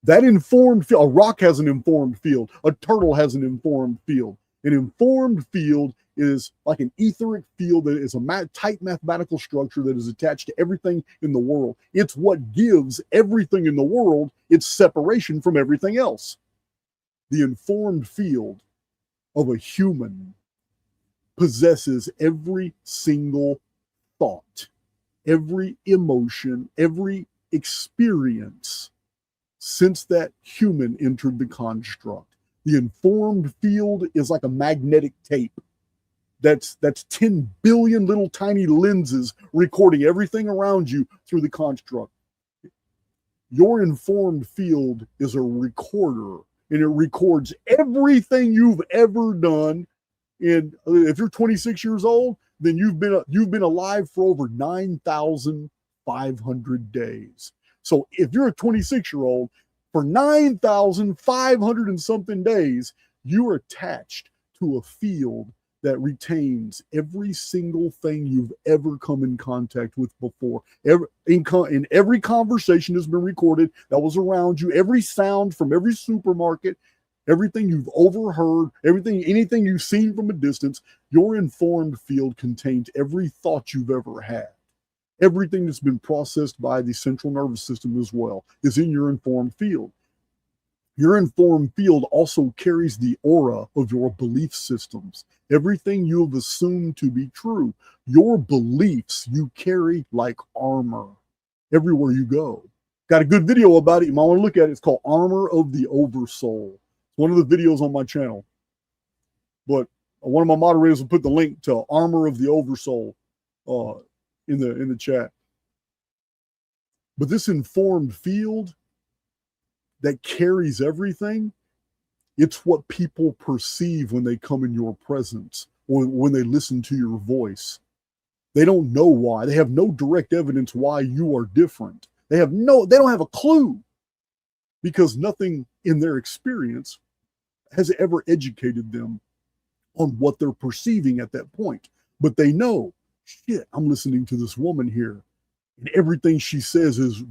That informed field, a rock has an informed field, a turtle has an informed field. An informed field is like an etheric field that is a tight mathematical structure that is attached to everything in the world. It's what gives everything in the world its separation from everything else. The informed field of a human possesses every single thought, every emotion, every experience since that human entered the construct. The informed field is like a magnetic tape. That's 10 billion little tiny lenses recording everything around you through the construct. Your informed field is a recorder, and it records everything you've ever done. And if you're 26 years old, then you've been alive for over 9,500 days. So if you're a 26-year-old, for 9,500 and something days, you are attached to a field that retains every single thing you've ever come in contact with before. In every conversation has been recorded that was around you, every sound from every supermarket, everything you've overheard, anything you've seen from a distance. Your informed field contains every thought you've ever had. Everything that's been processed by the central nervous system as well is in your informed field. Your informed field also carries the aura of your belief systems. Everything you have assumed to be true, your beliefs you carry like armor everywhere you go. Got a good video about it. You might want to look at it. It's called Armor of the Oversoul. It's one of the videos on my channel. But one of my moderators will put the link to Armor of the Oversoul in the chat. But this informed field that carries everything, it's what people perceive when they come in your presence or when they listen to your voice. They don't know why. They have no direct evidence why you are different. They don't have a clue, because nothing in their experience has ever educated them on what they're perceiving at that point. But they know, shit, I'm listening to this woman here, and everything she says is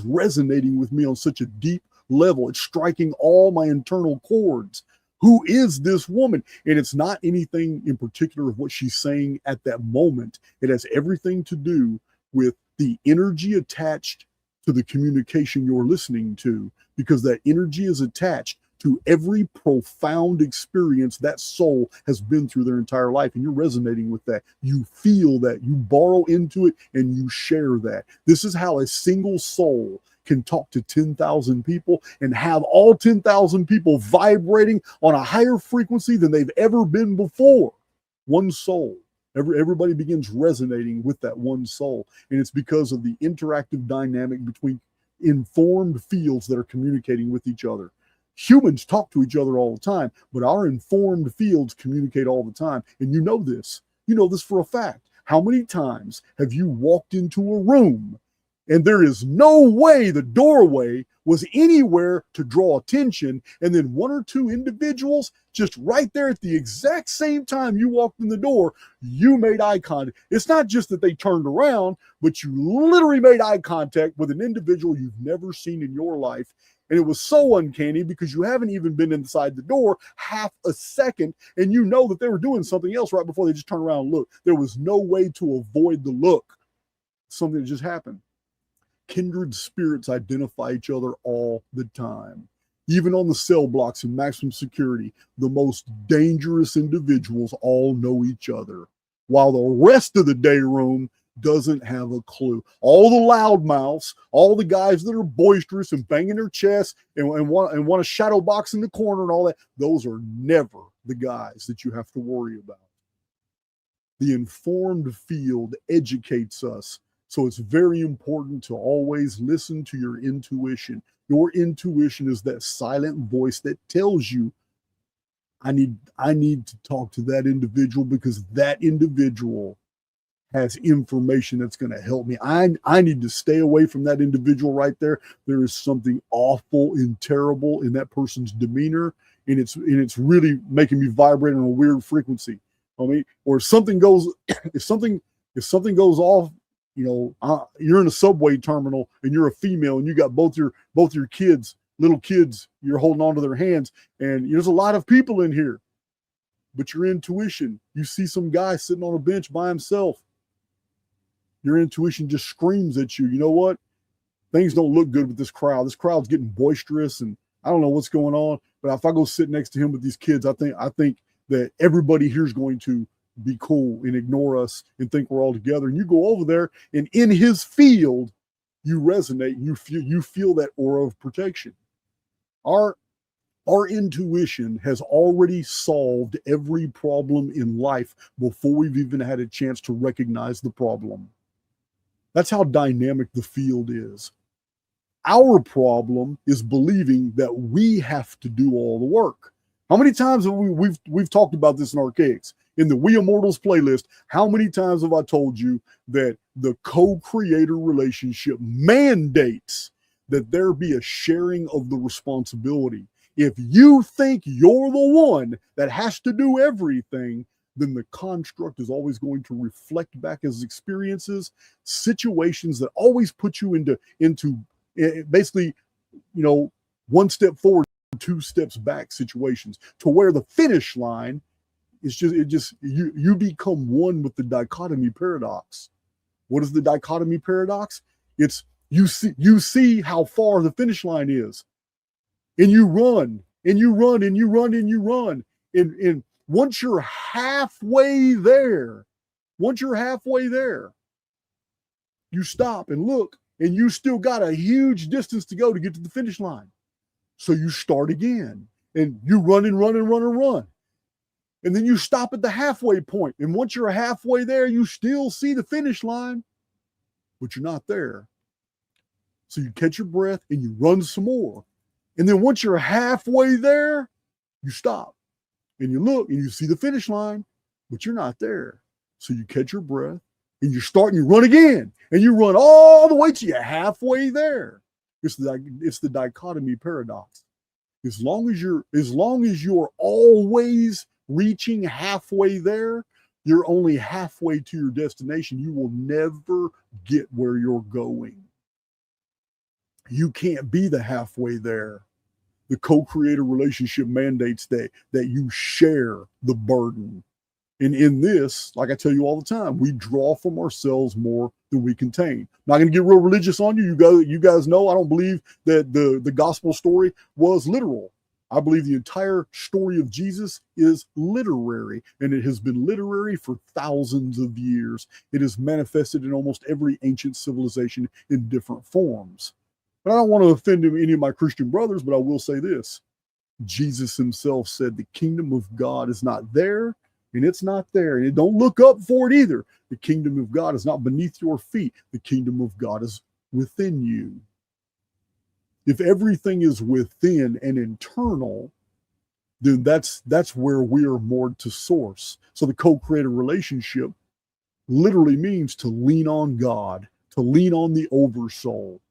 resonating with me on such a deep level. It's striking all my internal chords. Who is this woman? And it's not anything in particular of what she's saying at that moment. It has everything to do with the energy attached to the communication you're listening to, because that energy is attached to every profound experience that soul has been through their entire life. And you're resonating with that. You feel that, you borrow into it, and you share that. This is how a single soul can talk to 10,000 people and have all 10,000 people vibrating on a higher frequency than they've ever been before. One soul. Everybody begins resonating with that one soul. And it's because of the interactive dynamic between informed fields that are communicating with each other. Humans talk to each other all the time, but our informed fields communicate all the time. And you know this. You know this for a fact. How many times have you walked into a room and there is no way the doorway was anywhere to draw attention, and then one or two individuals just right there at the exact same time you walked in the door, you made eye contact. It's not just that they turned around, but you literally made eye contact with an individual you've never seen in your life. And it was so uncanny because you haven't even been inside the door half a second, and you know that they were doing something else right before they just turned around and looked. There was no way to avoid the look. Something just happened. Kindred spirits identify each other all the time. Even on the cell blocks in maximum security, the most dangerous individuals all know each other, while the rest of the day room doesn't have a clue. All the loudmouths, all the guys that are boisterous and banging their chests and want to shadow box in the corner and all that, those are never the guys that you have to worry about. The informed field educates us. So it's very important to always listen to your intuition. Your intuition is that silent voice that tells you, I need to talk to that individual because that individual has information that's going to help me. I need to stay away from that individual right there. There is something awful and terrible in that person's demeanor, and it's really making me vibrate on a weird frequency. I mean, or if something goes off. You know, you're in a subway terminal and you're a female and you got both your kids, little kids, you're holding on to their hands, and there's a lot of people in here. But your intuition, you see some guy sitting on a bench by himself. Your intuition just screams at you. You know what? Things don't look good with this crowd. This crowd's getting boisterous, and I don't know what's going on. But if I go sit next to him with these kids, I think that everybody here is going to be cool and ignore us and think we're all together. And you go over there, and in his field, you resonate. You feel that aura of protection. Our intuition has already solved every problem in life before we've even had a chance to recognize the problem. That's how dynamic the field is. Our problem is believing that we have to do all the work. How many times have we've talked about this in Archaics? In the We Immortals playlist, how many times have I told you that the co-creator relationship mandates that there be a sharing of the responsibility? If you think you're the one that has to do everything, then the construct is always going to reflect back as experiences, situations that always put you into basically, one step forward, two steps back situations, to where the finish line is just you become one with the dichotomy paradox. What is the dichotomy paradox? It's you see how far the finish line is, and you run and you run and you run and you run, and once you're halfway there, you stop and look, and you still got a huge distance to go to get to the finish line. So you start again, and you run and run and run and run. And then you stop at the halfway point. And once you're halfway there, you still see the finish line, but you're not there. So you catch your breath and you run some more. And then once you're halfway there, you stop and you look and you see the finish line, but you're not there. So you catch your breath and you start and you run again, and you run all the way to you're halfway there. It's the dichotomy paradox. As long as you're always reaching halfway there, you're only halfway to your destination. You will never get where you're going. You can't be the halfway there. The co-creator relationship mandates that you share the burden. And in this, like I tell you all the time, we draw from ourselves more than we contain. Not going to get real religious on you. You guys know I don't believe that the gospel story was literal. I believe the entire story of Jesus is literary, and it has been literary for thousands of years. It is manifested in almost every ancient civilization in different forms. But I don't want to offend any of my Christian brothers, but I will say this. Jesus himself said the kingdom of God is not there, and it's not there. And don't look up for it either. The kingdom of God is not beneath your feet. The kingdom of God is within you. If everything is within and internal, then that's where we are moored to source. So the co-creator relationship literally means to lean on God, to lean on the oversoul.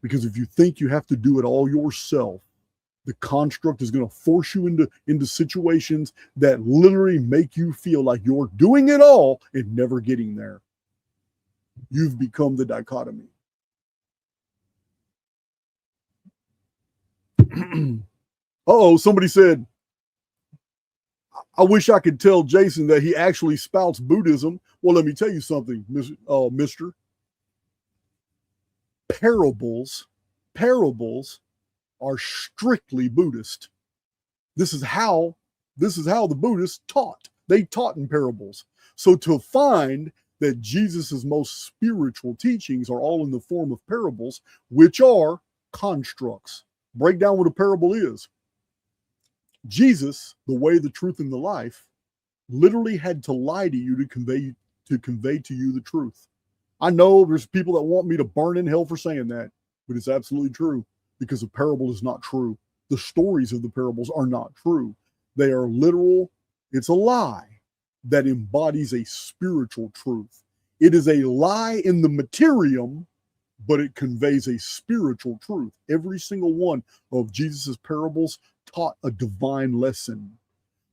Because if you think you have to do it all yourself, the construct is going to force you into situations that literally make you feel like you're doing it all and never getting there. You've become the dichotomy. Somebody said, I wish I could tell Jason that he actually spouts Buddhism. Well, let me tell you something, Mr. Parables are strictly Buddhist. This is how the Buddhists taught. They taught in parables. So to find that Jesus's most spiritual teachings are all in the form of parables, which are constructs. Break down what a parable is. Jesus, the way, the truth, and the life, literally had to lie to you to convey to you the truth. I know there's people that want me to burn in hell for saying that, but it's absolutely true, because a parable is not true. The stories of the parables are not true. They are literal. It's a lie that embodies a spiritual truth. It is a lie in the materium, but it conveys a spiritual truth. Every single one of Jesus's parables taught a divine lesson,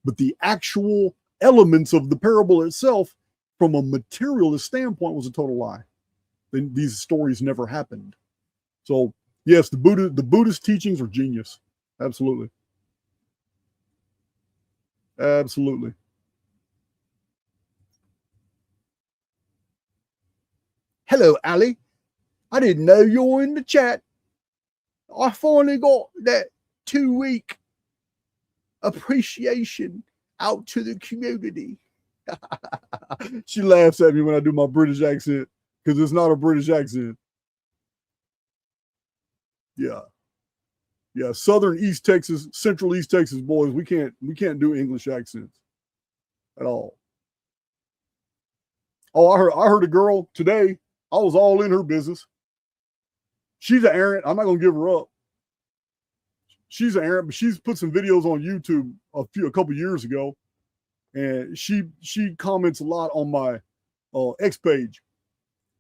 but the actual elements of the parable itself, from a materialist standpoint, was a total lie. These stories never happened. So yes, the Buddhist teachings are genius. Absolutely. Absolutely. Hello, Ali. I didn't know you were in the chat. I finally got that 2-week appreciation out to the community. She laughs at me when I do my British accent, because it's not a British accent. Yeah. Southern East Texas, Central East Texas boys, we can't do English accents at all. Oh, I heard a girl today. I was all in her business. She's an errant. I'm not gonna give her up. She's an errant, but she's put some videos on YouTube a couple years ago, and she comments a lot on my X page.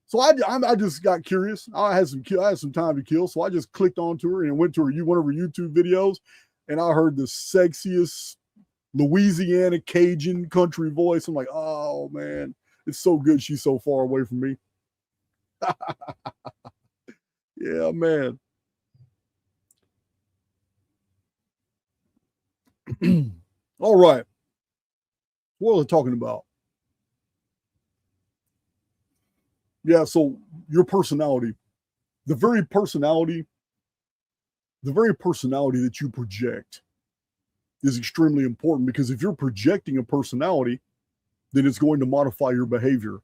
So I just got curious. I had some time to kill, so I just clicked onto her and went to one of her YouTube videos, and I heard the sexiest Louisiana Cajun country voice. I'm like, oh man, it's so good. She's so far away from me. Yeah, man. All right. What was I talking about? Yeah, so your personality, the very personality that you project is extremely important, because if you're projecting a personality, then it's going to modify your behavior.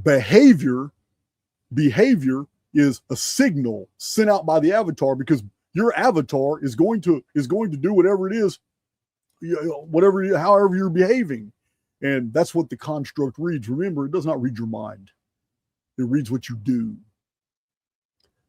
Behavior is a signal sent out by the avatar, because your avatar is going to do whatever it is, however you're behaving. And that's what the construct reads. Remember, it does not read your mind. It reads what you do.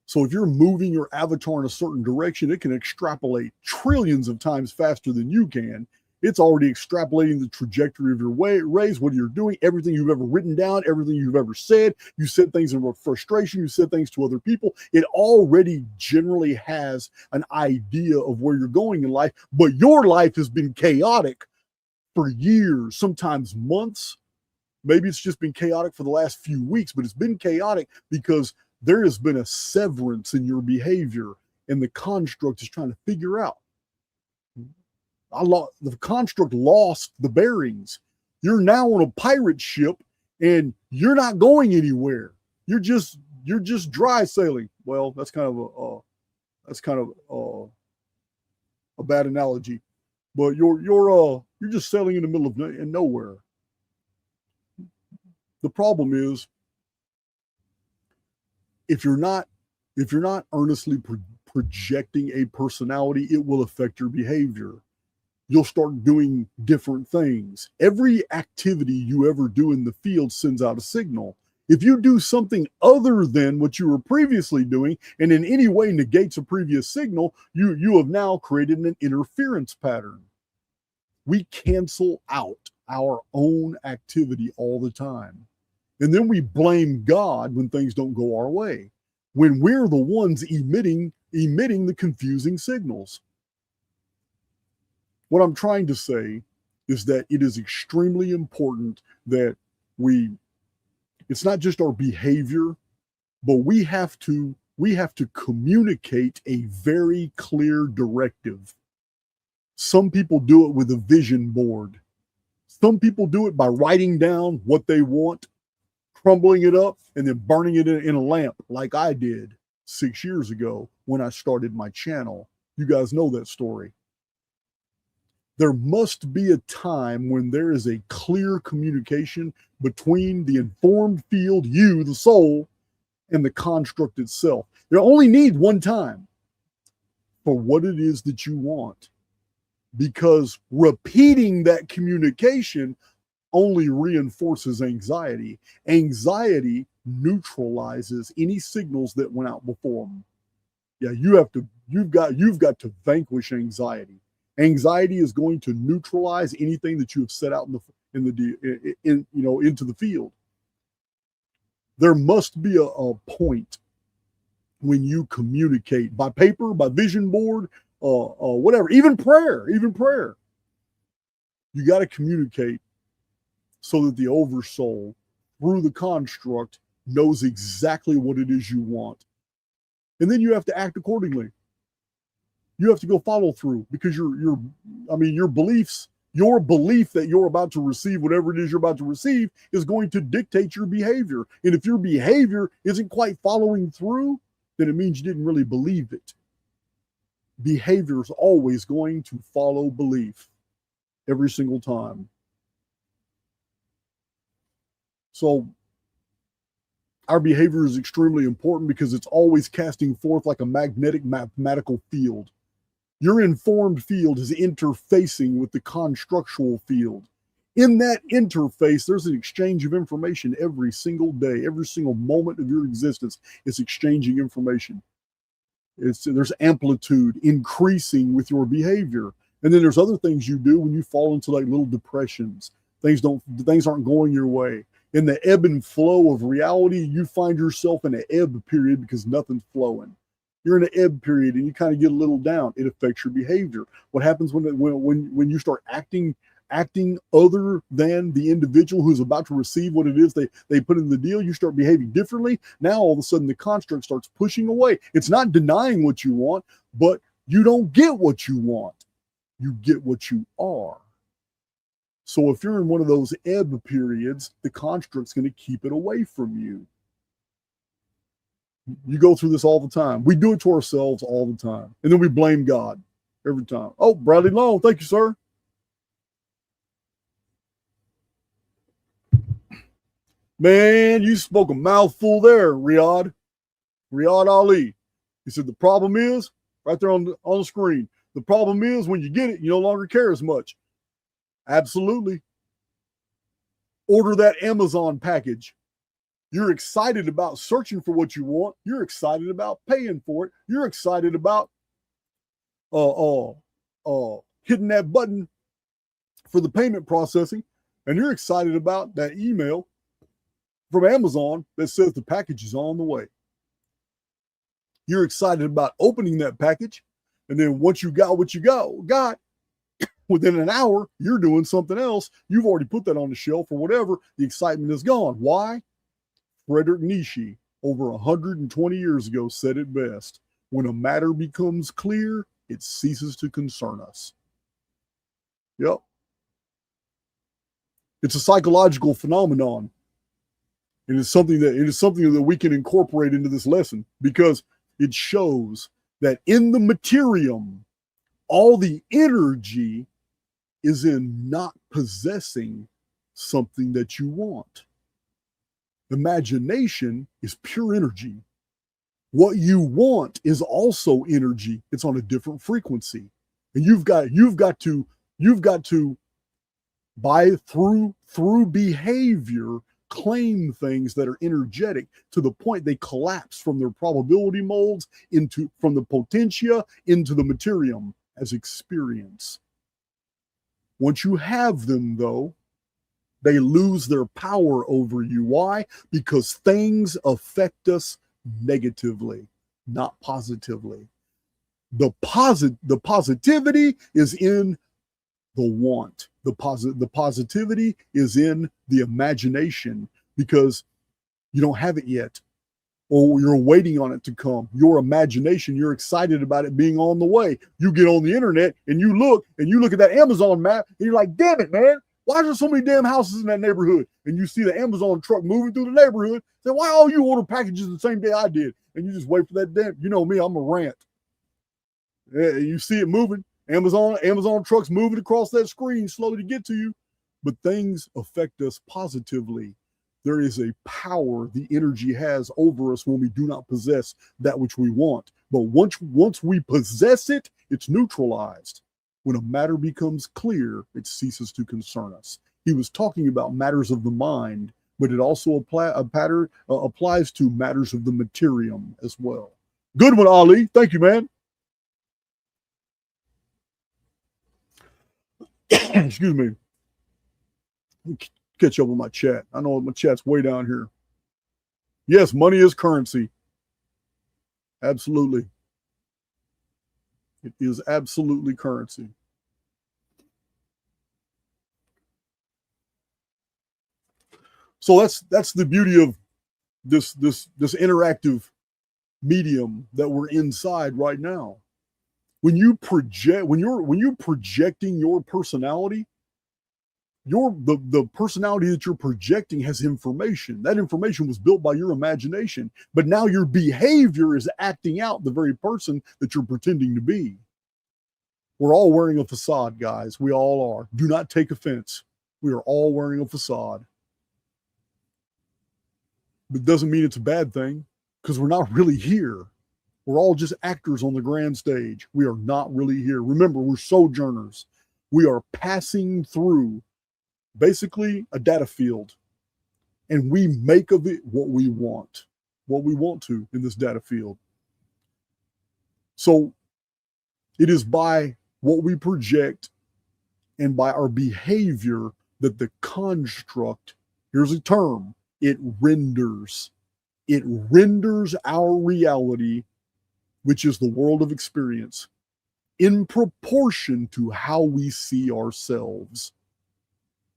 So if you're moving your avatar in a certain direction, it can extrapolate trillions of times faster than you can. It's already extrapolating the trajectory of your race, what you're doing, everything you've ever written down, everything you've ever said. You said things in frustration. You said things to other people. It already generally has an idea of where you're going in life, but your life has been chaotic for years, sometimes months. Maybe it's just been chaotic for the last few weeks, but it's been chaotic because there has been a severance in your behavior. and the construct is trying to figure out. The construct lost the bearings. You're now on a pirate ship and you're not going anywhere. You're just dry sailing. Well, that's kind of a bad analogy, but you're just sailing in the middle of nowhere. The problem is, if you're not earnestly projecting a personality, it will affect your behavior. You'll start doing different things. Every activity you ever do in the field sends out a signal. If you do something other than what you were previously doing, and in any way negates a previous signal, you have now created an interference pattern. We cancel out our own activity all the time. And then we blame God when things don't go our way, when we're the ones emitting the confusing signals. What I'm trying to say is that it is extremely important that it's not just our behavior, but we have to communicate a very clear directive. Some people do it with a vision board. Some people do it by writing down what they want, crumbling it up, and then burning it in a lamp, like I did 6 years ago when I started my channel. You guys know that story. There must be a time when there is a clear communication between the informed field, you, the soul, and the construct itself. You only need one time for what it is that you want, because repeating that communication only reinforces anxiety. Anxiety neutralizes any signals that went out before them. Yeah, you've got to vanquish anxiety. Anxiety is going to neutralize anything that you have set out into the field. There must be a point when you communicate by paper, by vision board, whatever, even prayer. You got to communicate so that the oversoul, through the construct, knows exactly what it is you want. And then you have to act accordingly. You have to go follow through, because your belief that you're about to receive whatever it is you're about to receive is going to dictate your behavior. And if your behavior isn't quite following through, then it means you didn't really believe it. Behavior is always going to follow belief every single time. So our behavior is extremely important because it's always casting forth like a magnetic mathematical field. Your informed field is interfacing with the constructual field. In that interface, there's an exchange of information every single day, every single moment of your existence. It's exchanging information. There's amplitude increasing with your behavior. And then there's other things you do when you fall into like little depressions. Things aren't going your way. In the ebb and flow of reality, you find yourself in an ebb period because nothing's flowing. You're in an ebb period and you kind of get a little down. It affects your behavior. What happens when you start acting other than the individual who's about to receive what it is they put in the deal? You start behaving differently. Now all of a sudden the construct starts pushing away. It's not denying what you want, but you don't get what you want. You get what you are. So if you're in one of those ebb periods, the construct's going to keep it away from you. You go through this all the time. We do it to ourselves all the time. And then we blame God every time. Oh, Bradley Long, thank you, sir. Man, you spoke a mouthful there, Riyadh Ali. He said the problem is, right there on the screen, the problem is when you get it, you no longer care as much. Absolutely. Order that Amazon package. You're excited about searching for what you want. You're excited about paying for it. You're excited about hitting that button for the payment processing. And you're excited about that email from Amazon that says the package is on the way. You're excited about opening that package. And then once you got what you got, within an hour, you're doing something else. You've already put that on the shelf or whatever. The excitement is gone. Why? Friedrich Nietzsche, over 120 years ago, said it best. When a matter becomes clear, it ceases to concern us. Yep. It's a psychological phenomenon. And it's something that we can incorporate into this lesson, because it shows that in the materium, all the energy is in not possessing something that you want. Imagination is pure energy. What you want is also energy. It's on a different frequency. And you've got to by through behavior claim things that are energetic to the point they collapse from their probability molds from the potentia into the materium as experience. Once you have them, though, they lose their power over you. Why? Because things affect us negatively, not positively. The positivity is in the want. The positivity is in the imagination, because you don't have it yet, or you're waiting on it to come. Your imagination, you're excited about it being on the way. You get on the internet and you look at that Amazon map and you're like, damn it, man, why are there so many damn houses in that neighborhood? And you see the Amazon truck moving through the neighborhood. Say, why all you order packages the same day I did? And you just wait for that damn, you know me, I'm a rant. You see it moving. Amazon trucks moving across that screen slowly to get to you. But things affect us positively. There is a power the energy has over us when we do not possess that which we want. But once we possess it, it's neutralized. When a matter becomes clear, it ceases to concern us. He was talking about matters of the mind, but it also applies to matters of the materium as well. Good one, Ali. Thank you, man. Excuse me. Catch up with my chat. I know my chat's way down here. Yes, money is currency. Absolutely. It is absolutely currency. So that's the beauty of this interactive medium that we're inside right now. When you're projecting your personality, the personality that you're projecting has information. That information was built by your imagination, but now your behavior is acting out the very person that you're pretending to be. We're all wearing a facade, guys. We all are. Do not take offense. We are all wearing a facade. But it doesn't mean it's a bad thing, because we're not really here. We're all just actors on the grand stage. We are not really here. Remember, we're sojourners. We are passing through basically a data field, and we make of it what we want to in this data field. So it is by what we project and by our behavior that the construct, here's a term, it renders our reality, which is the world of experience, in proportion to how we see ourselves.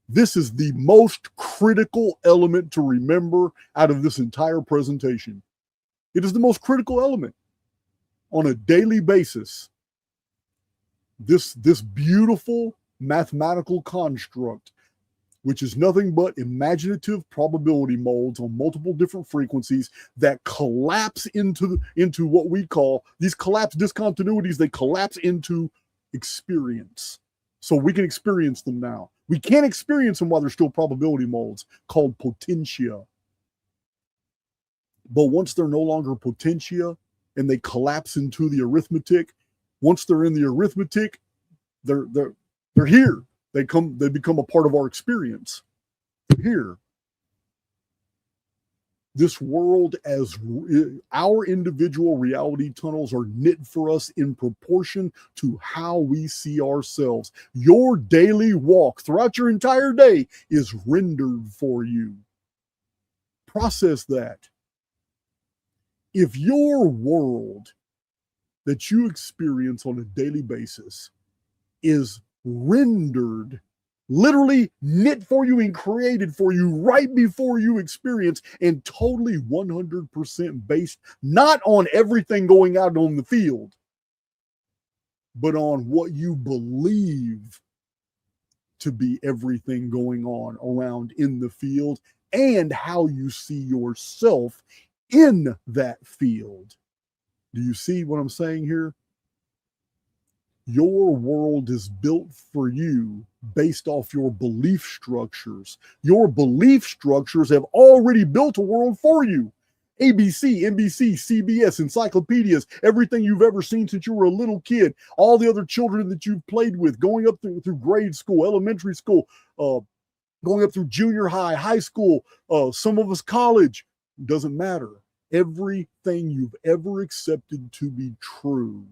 This is the most critical element to remember out of this entire presentation. It is the most critical element. On a daily basis, this beautiful mathematical construct, which is nothing but imaginative probability molds on multiple different frequencies that collapse into what we call these collapse discontinuities. They collapse into experience. So we can experience them now. We can't experience them while they're still probability molds called potentia. But once they're no longer potentia and they collapse into the arithmetic, once they're in the arithmetic, they're here. They become a part of our experience. They're here. This world, as our individual reality tunnels, are knit for us in proportion to how we see ourselves. Your daily walk throughout your entire day is rendered for you. Process that. If your world that you experience on a daily basis is rendered literally knit for you and created for you right before you experience, and totally 100% based not on everything going out on the field, but on what you believe to be everything going on around in the field and how you see yourself in that field. Do you see what I'm saying here? Your world is built for you based off your belief structures. Your belief structures have already built a world for you. ABC, NBC, CBS, encyclopedias, everything you've ever seen since you were a little kid, all the other children that you've played with, going up through grade school, elementary school, going up through junior high, high school, some of us college, doesn't matter. Everything you've ever accepted to be true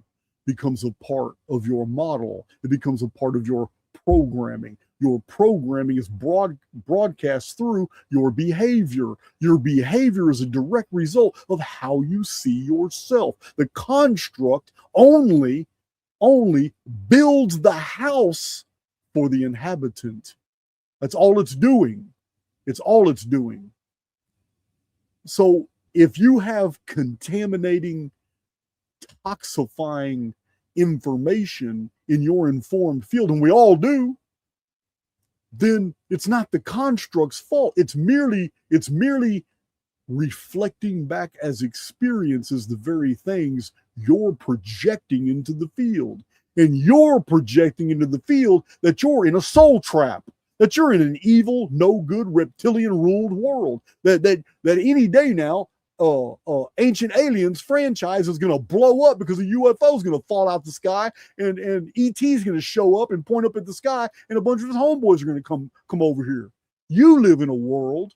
becomes a part of your model. It becomes a part of your programming. Your programming is broadcast through your behavior. Your behavior is a direct result of how you see yourself. The construct only builds the house for the inhabitant. That's all it's doing. It's all it's doing. So if you have contaminating, toxifying information in your informed field, and we all do, then it's not the construct's fault. It's merely reflecting back as experiences the very things you're projecting into the field. And you're projecting into the field that you're in a soul trap, that you're in an evil, no good, reptilian ruled world, that any day now Ancient Aliens franchise is going to blow up because a UFO is going to fall out the sky, and ET is going to show up and point up at the sky, and a bunch of his homeboys are going to come over here. You live in a world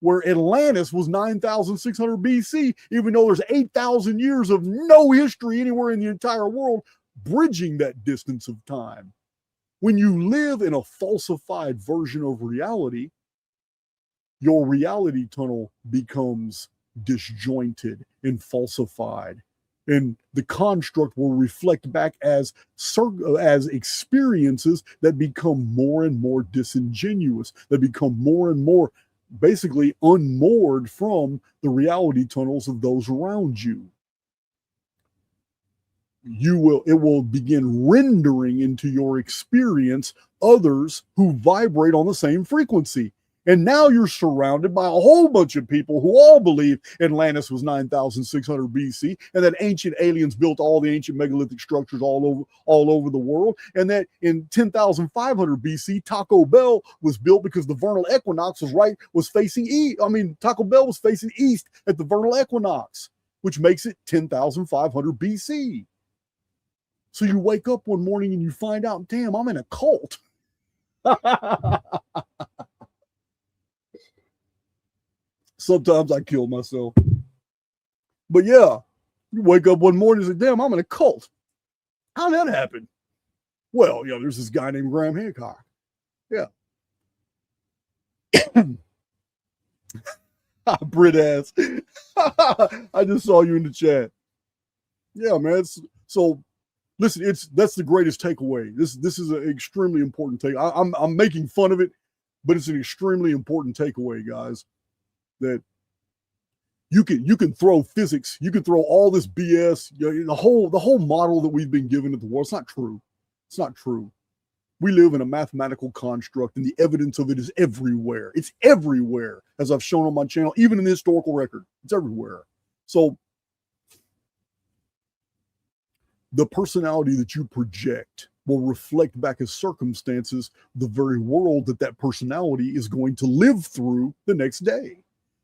where Atlantis was 9,600 BC, even though there's 8,000 years of no history anywhere in the entire world bridging that distance of time. When you live in a falsified version of reality, your reality tunnel becomes disjointed and falsified, and the construct will reflect back as experiences that become more and more disingenuous, that become more and more basically unmoored from the reality tunnels of those around you. It will begin rendering into your experience others who vibrate on the same frequency. And now you're surrounded by a whole bunch of people who all believe Atlantis was 9,600 BC, and that ancient aliens built all the ancient megalithic structures all over the world, and that in 10,500 BC, Taco Bell was built because the vernal equinox was facing east. Taco Bell was facing east at the vernal equinox, which makes it 10,500 BC. So you wake up one morning and you find out, damn, I'm in a cult. Sometimes I kill myself. But yeah, you wake up one morning and say, damn, I'm in a cult. How'd that happen? Well, there's this guy named Graham Hancock. Yeah. Brit ass. I just saw you in the chat. Yeah, man. So listen, that's the greatest takeaway. This is an extremely important take. I'm making fun of it, but it's an extremely important takeaway, guys. That you can throw physics, you can throw all this BS, the whole model that we've been given at the world. It's not true. It's not true. We live in a mathematical construct, and the evidence of it is everywhere. It's everywhere, as I've shown on my channel, even in the historical record. It's everywhere. So the personality that you project will reflect back as circumstances the very world that personality is going to live through the next day.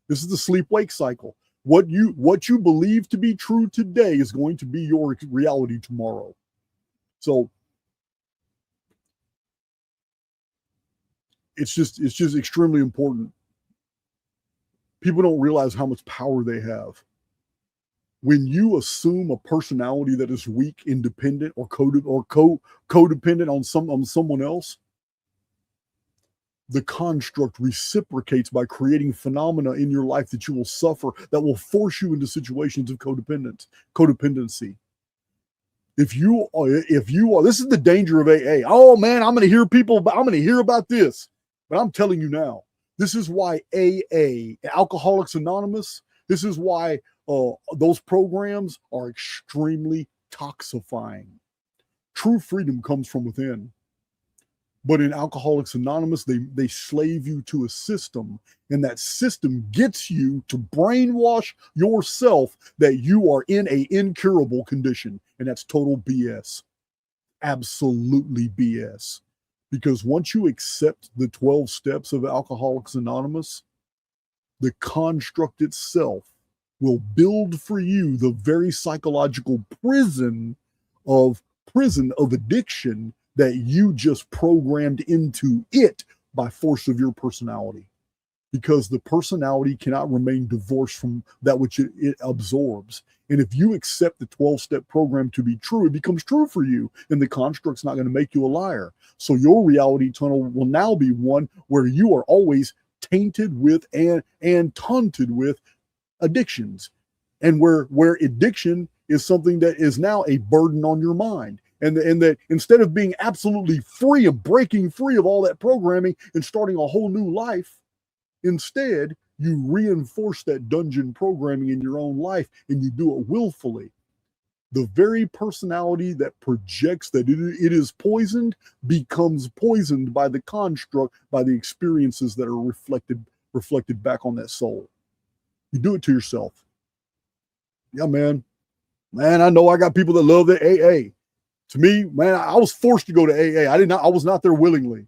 This is the sleep-wake cycle. What you believe to be true today is going to be your reality tomorrow. So it's just extremely important. People don't realize how much power they have. When you assume a personality that is weak, independent, or codependent on someone else, the construct reciprocates by creating phenomena in your life that you will suffer, that will force you into situations of codependency. If you are, this is the danger of AA. Oh man, I'm going to hear about this. But I'm telling you now, this is why AA, Alcoholics Anonymous, this is why those programs are extremely toxifying. True freedom comes from within. But in Alcoholics Anonymous, they slave you to a system, and that system gets you to brainwash yourself that you are in a incurable condition, and that's total BS. Absolutely BS. Because once you accept the 12 steps of Alcoholics Anonymous, the construct itself will build for you the very psychological prison of addiction that you just programmed into it by force of your personality. Because the personality cannot remain divorced from that which it absorbs. And if you accept the 12-step program to be true, it becomes true for you, and the construct's not going to make you a liar. So your reality tunnel will now be one where you are always tainted with and taunted with addictions, and where addiction is something that is now a burden on your mind. And that instead of being absolutely free of breaking free of all that programming and starting a whole new life, instead, you reinforce that dungeon programming in your own life, and you do it willfully. The very personality that projects that it is poisoned becomes poisoned by the construct, by the experiences that are reflected back on that soul. You do it to yourself. Yeah, man. Man, I know I got people that love the AA. To me, man, I was forced to go to AA. I was not there willingly.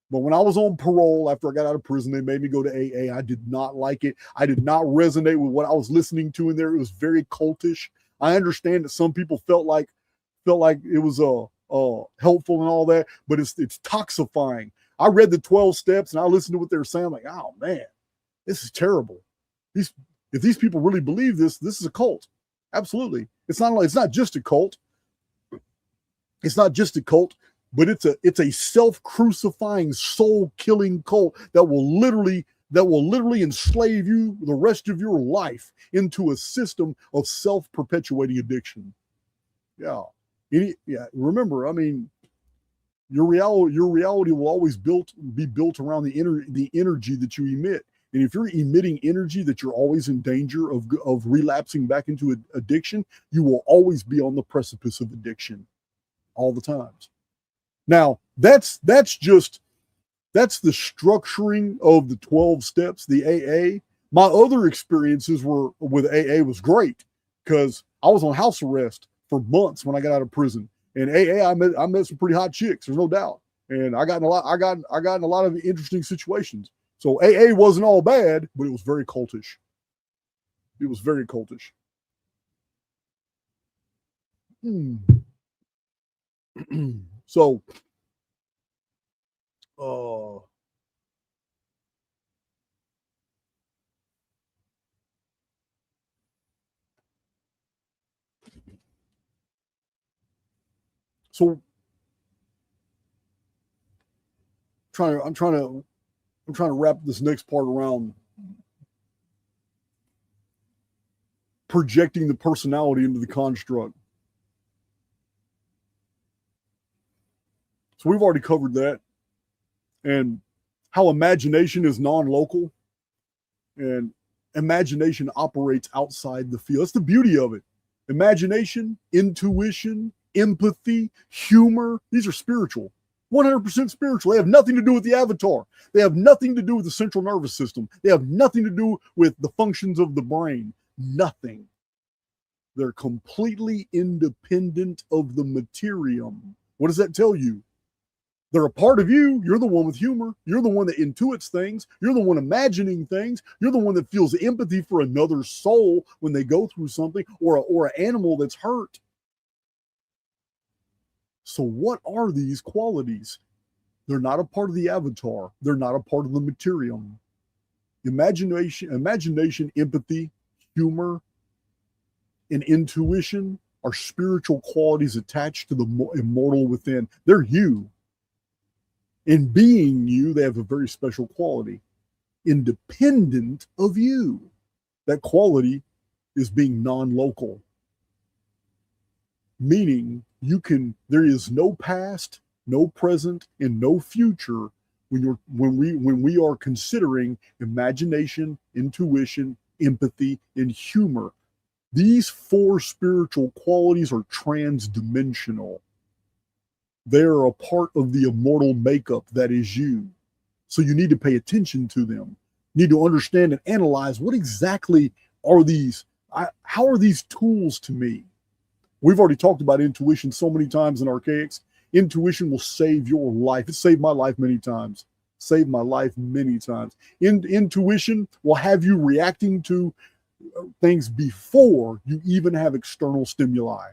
But when I was on parole after I got out of prison, they made me go to AA. I did not like it. I did not resonate with what I was listening to in there. It was very cultish. I understand that some people felt like it was helpful and all that, but it's toxifying. I read the 12 steps and I listened to what they were saying. I'm like, oh man, this is terrible. If these people really believe this is a cult. Absolutely. It's not just a cult. It's not just a cult, but it's a self-crucifying, soul-killing cult that will literally enslave you the rest of your life into a system of self-perpetuating addiction. Yeah. Remember, I mean, your reality will always be built around the energy that you emit. And if you're emitting energy that you're always in danger of relapsing back into addiction, you will always be on the precipice of addiction all the times. Now, that's the structuring of the 12 steps, the AA. My other experiences with AA was great because I was on house arrest for months when I got out of prison. And AA, I met some pretty hot chicks, there's no doubt. And I got in a lot of interesting situations. So AA wasn't all bad, but it was very cultish. It was very cultish. So, I'm trying to wrap this next part around projecting the personality into the construct. So we've already covered that, and how imagination is non-local, and imagination operates outside the field. That's the beauty of it. Imagination, intuition, empathy, humor, these are spiritual. 100% spiritual. They have nothing to do with the avatar. They have nothing to do with the central nervous system. They have nothing to do with the functions of the brain. Nothing. They're completely independent of the materium. What does that tell you? They're a part of you. You're the one with humor. You're the one that intuits things. You're the one imagining things. You're the one that feels empathy for another soul when they go through something, or an animal that's hurt. So what are these qualities? They're not a part of the avatar. They're not a part of the materium. Imagination, empathy, humor, and intuition are spiritual qualities attached to the immortal within. They're you. In being you, they have a very special quality, independent of you. That quality is being non-local, meaning there is no past, no present, and no future when we are considering imagination, intuition, empathy, and humor. These 4 spiritual qualities are transdimensional. They're a part of the immortal makeup that is you. So you need to pay attention to them. You need to understand and analyze what exactly are these, how are these tools to me? We've already talked about intuition so many times in Archaics. Intuition will save your life. It saved my life many times. Saved my life many times. Intuition will have you reacting to things before you even have external stimuli.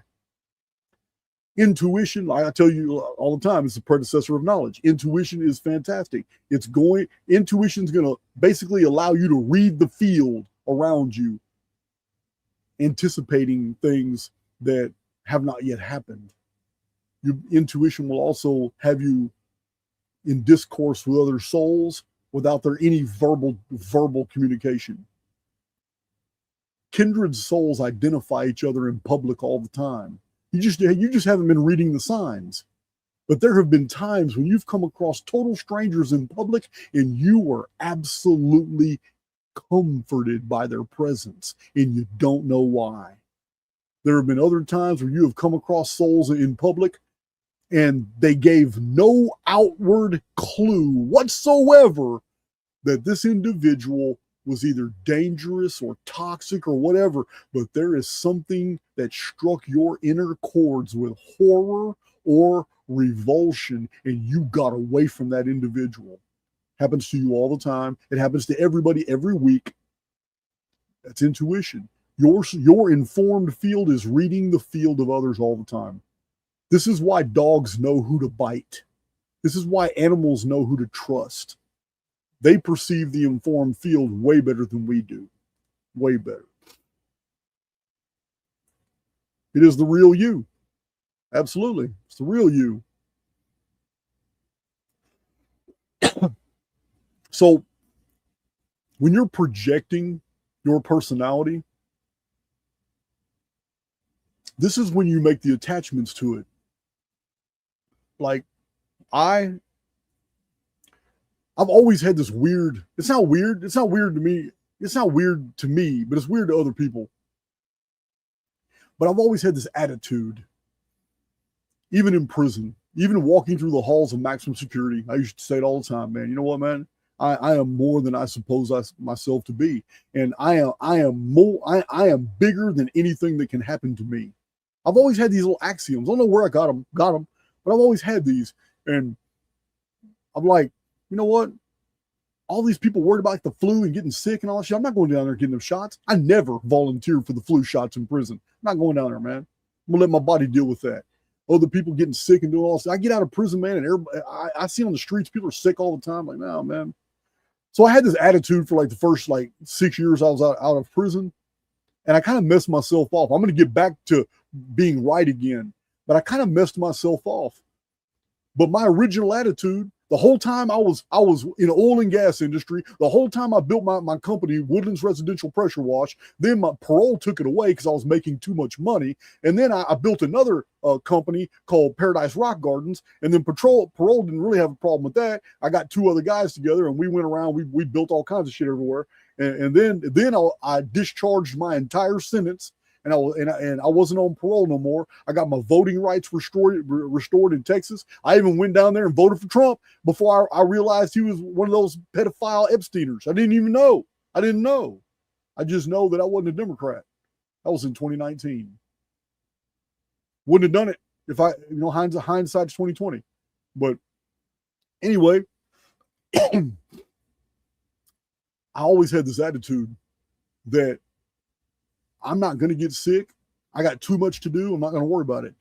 Intuition, like I tell you all the time, is the predecessor of knowledge. Intuition is fantastic. Intuition is going to basically allow you to read the field around you, anticipating things that have not yet happened. Your intuition will also have you in discourse with other souls without there any verbal communication. Kindred souls identify each other in public all the time. You just haven't been reading the signs. But there have been times when you've come across total strangers in public and you were absolutely comforted by their presence and you don't know why. There have been other times where you have come across souls in public and they gave no outward clue whatsoever that this individual was either dangerous or toxic or whatever, but there is something that struck your inner chords with horror or revulsion, and you got away from that individual. Happens to you all the time. It happens to everybody every week. That's intuition. Your informed field is reading the field of others all the time. This is why dogs know who to bite. This is why animals know who to trust. They perceive the informed field way better than we do. Way better. It is the real you. Absolutely. It's the real you. So when you're projecting your personality, this is when you make the attachments to it. Like I've always had this weird, it's not weird to me. It's not weird to me, but it's weird to other people. But I've always had this attitude, even in prison, even walking through the halls of maximum security. I used to say it all the time, man. You know what, man? I am more than I suppose myself to be. And I am bigger than anything that can happen to me. I've always had these little axioms. I don't know where I got them, but I've always had these. And I'm like, you know what? All these people worried about like the flu and getting sick and all that shit. I'm not going down there getting them shots. I never volunteered for the flu shots in prison. I'm not going down there, man. I'm going to let my body deal with that. Other people getting sick and doing all this. I get out of prison, man, and I see on the streets, people are sick all the time. Like, no, man. So I had this attitude for like the first 6 years I was out of prison. And I kind of messed myself off. I'm going to get back to being right again. But I kind of messed myself off. But my original attitude, the whole time I was in the oil and gas industry, the whole time I built my company, Woodlands Residential Pressure Wash, then my parole took it away because I was making too much money. And then I built another company called Paradise Rock Gardens. And then parole didn't really have a problem with that. I got 2 other guys together and we went around, we built all kinds of shit everywhere. And then I discharged my entire sentence. And I wasn't on parole no more. I got my voting rights restored in Texas. I even went down there and voted for Trump before I realized he was one of those pedophile Epsteiners. I didn't even know. I didn't know. I just know that I wasn't a Democrat. That was in 2019. Wouldn't have done it if hindsight's 2020. But anyway, I always had this attitude that I'm not going to get sick. I got too much to do. I'm not going to worry about it.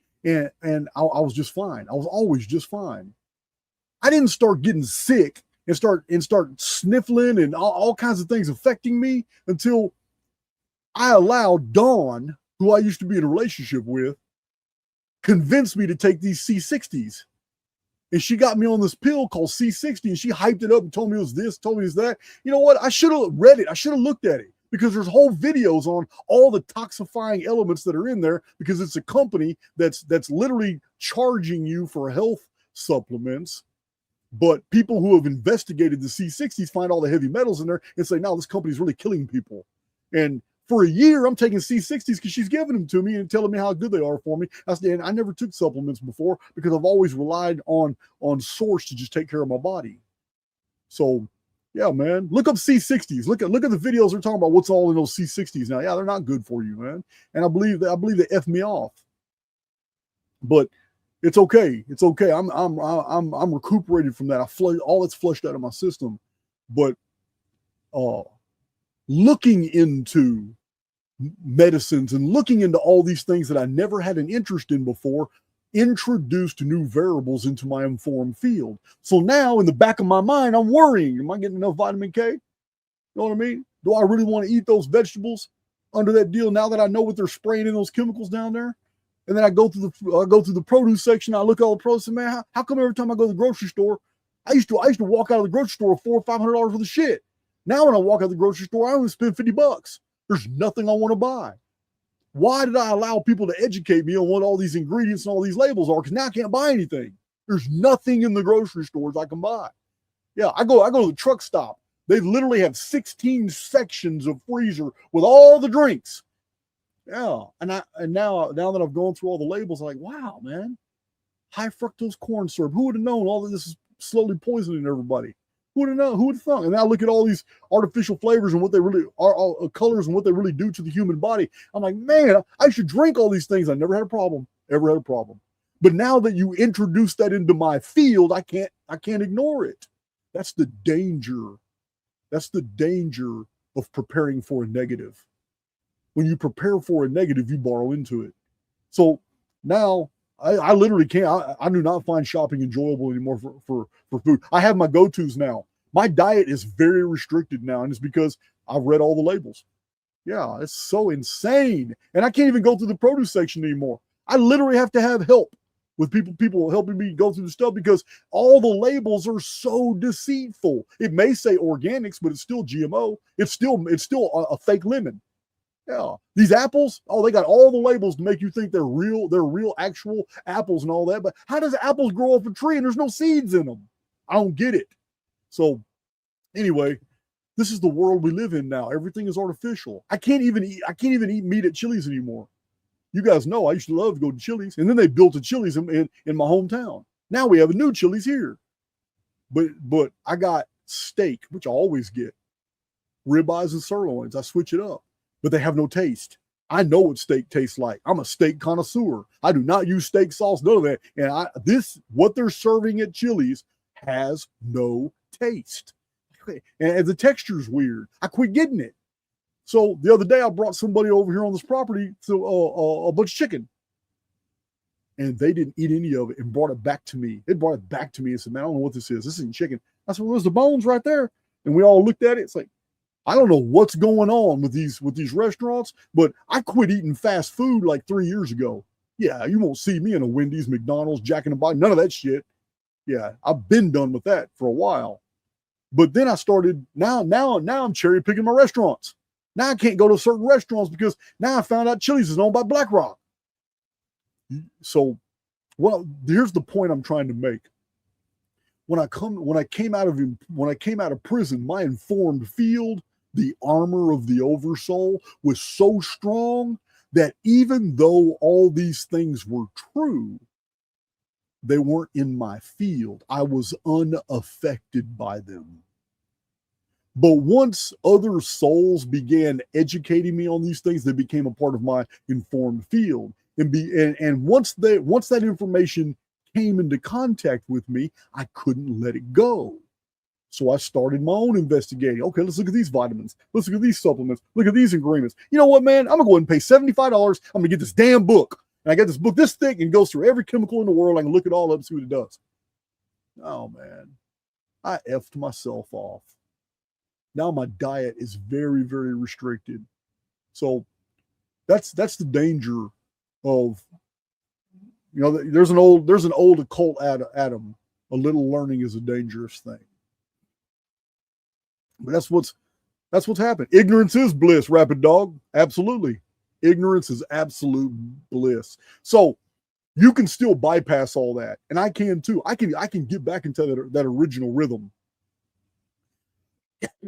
And I was just fine. I was always just fine. I didn't start getting sick and start sniffling and all kinds of things affecting me until I allowed Dawn, who I used to be in a relationship with, convince me to take these C60s. And she got me on this pill called C60 and she hyped it up and told me it was this, told me it was that. You know what? I should have read it. I should have looked at it. because there's whole videos on all the toxifying elements that are in there, because it's a company that's literally charging you for health supplements. But people who have investigated the C60s find all the heavy metals in there and say, no, this company's really killing people. And for a year, I'm taking C60s because she's giving them to me and telling me how good they are for me. I never took supplements before because I've always relied on source to just take care of my body. So, yeah, man, look up C60s. Look at the videos they're talking about. What's all in those C60s now? Yeah, they're not good for you, man. And I believe they F me off. But it's okay. It's okay. I'm recuperated from that. All that's flushed out of my system. But looking into medicines and looking into all these things that I never had an interest in before introduced new variables into my informed field. So now in the back of my mind, I'm worrying, am I getting enough vitamin K? You know what I mean? Do I really want to eat those vegetables under that deal now that I know what they're spraying in those chemicals down there? And then I go through the produce section. I look at all the produce, and man, how come every time I go to the grocery store, I used to walk out of the grocery store with $400 or $500 worth of shit. Now when I walk out of the grocery store, I only spend $50. There's nothing I want to buy. Why did I allow people to educate me on what all these ingredients and all these labels are? Because now I can't buy anything. There's nothing in the grocery stores I can buy. Yeah, I go to the truck stop. They literally have 16 sections of freezer with all the drinks. Yeah, and now that I've gone through all the labels, I'm like, wow, man, high fructose corn syrup. Who would have known all of this is slowly poisoning everybody? Who would have known? Who would have thought? And now look at all these artificial flavors and what they really are, all colors and what they really do to the human body. I'm like, man, I should drink all these things. I never had a problem, ever had a problem. But now that you introduce that into my field, I can't ignore it. That's the danger. That's the danger of preparing for a negative. When you prepare for a negative, you borrow into it. So now I literally can't. I do not find shopping enjoyable anymore for food. I have my go-tos now. My diet is very restricted now, and it's because I've read all the labels. Yeah, it's so insane. And I can't even go through the produce section anymore. I literally have to have help with people helping me go through the stuff because all the labels are so deceitful. It may say organics, but it's still GMO. It's still a fake lemon. Yeah, these apples, they got all the labels to make you think they're real actual apples and all that. But how does apples grow off a tree and there's no seeds in them? I don't get it. So anyway, this is the world we live in now. Everything is artificial. I can't even eat meat at Chili's anymore. You guys know I used to love to go to Chili's, and then they built a Chili's in my hometown. Now we have a new Chili's here. But I got steak, which I always get. Ribeyes and sirloins. I switch it up. But they have no taste. I know what steak tastes like. I'm a steak connoisseur. I do not use steak sauce, none of that. And what they're serving at Chili's has no taste. And the texture is weird. I quit getting it. So the other day I brought somebody over here on this property to a bunch of chicken. And they didn't eat any of it and brought it back to me. They brought it back to me and said, man, I don't know what this is. This isn't chicken. I said, well, there's the bones right there. And we all looked at it. It's like, I don't know what's going on with these restaurants, but I quit eating fast food like 3 years ago. Yeah, you won't see me in a Wendy's, McDonald's, Jack in the Box, none of that shit. Yeah, I've been done with that for a while. But then I started, now I'm cherry picking my restaurants. Now I can't go to certain restaurants because now I found out Chili's is owned by BlackRock. So, well, here's the point I'm trying to make. When I came out of prison, my informed field, the armor of the oversoul, was so strong that even though all these things were true, they weren't in my field. I was unaffected by them. But once other souls began educating me on these things, they became a part of my informed field. And once that information came into contact with me, I couldn't let it go. So I started my own investigating. Okay, let's look at these vitamins. Let's look at these supplements. Look at these ingredients. You know what, man? I'm going to go ahead and pay $75. I'm going to get this damn book. And I got this book this thick and goes through every chemical in the world. I can look it all up and see what it does. Oh, man. I effed myself off. Now my diet is very, very restricted. So that's the danger of, there's an old occult Adam. A little learning is a dangerous thing. But that's what's That's what's happened. Ignorance is bliss, Rapid Dog. Absolutely. Ignorance is absolute bliss. So you can still bypass all that. And I can too. I can get back into that original rhythm.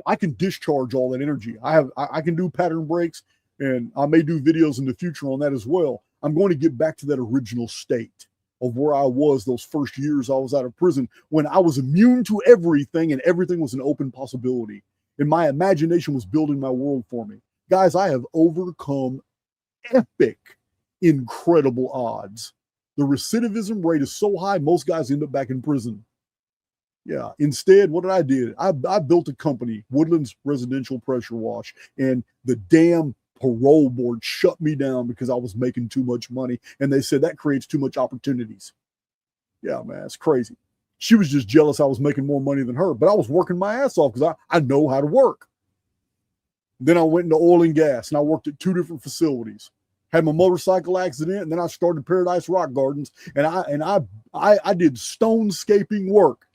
I can discharge all that energy. I can do pattern breaks, and I may do videos in the future on that as well. I'm going to get back to that original state of where I was those first years I was out of prison, when I was immune to everything and everything was an open possibility. And my imagination was building my world for me. Guys, I have overcome epic, incredible odds. The recidivism rate is so high, most guys end up back in prison. Yeah. Instead, what did I do? I built a company, Woodlands Residential Pressure Wash, and the damn parole board shut me down because I was making too much money. And they said that creates too much opportunities. Yeah, man, it's crazy. She was just jealous I was making more money than her, but I was working my ass off because I know how to work. Then I went into oil and gas, and I worked at 2 different facilities. Had my motorcycle accident, and then I started Paradise Rock Gardens, and I did stonescaping work,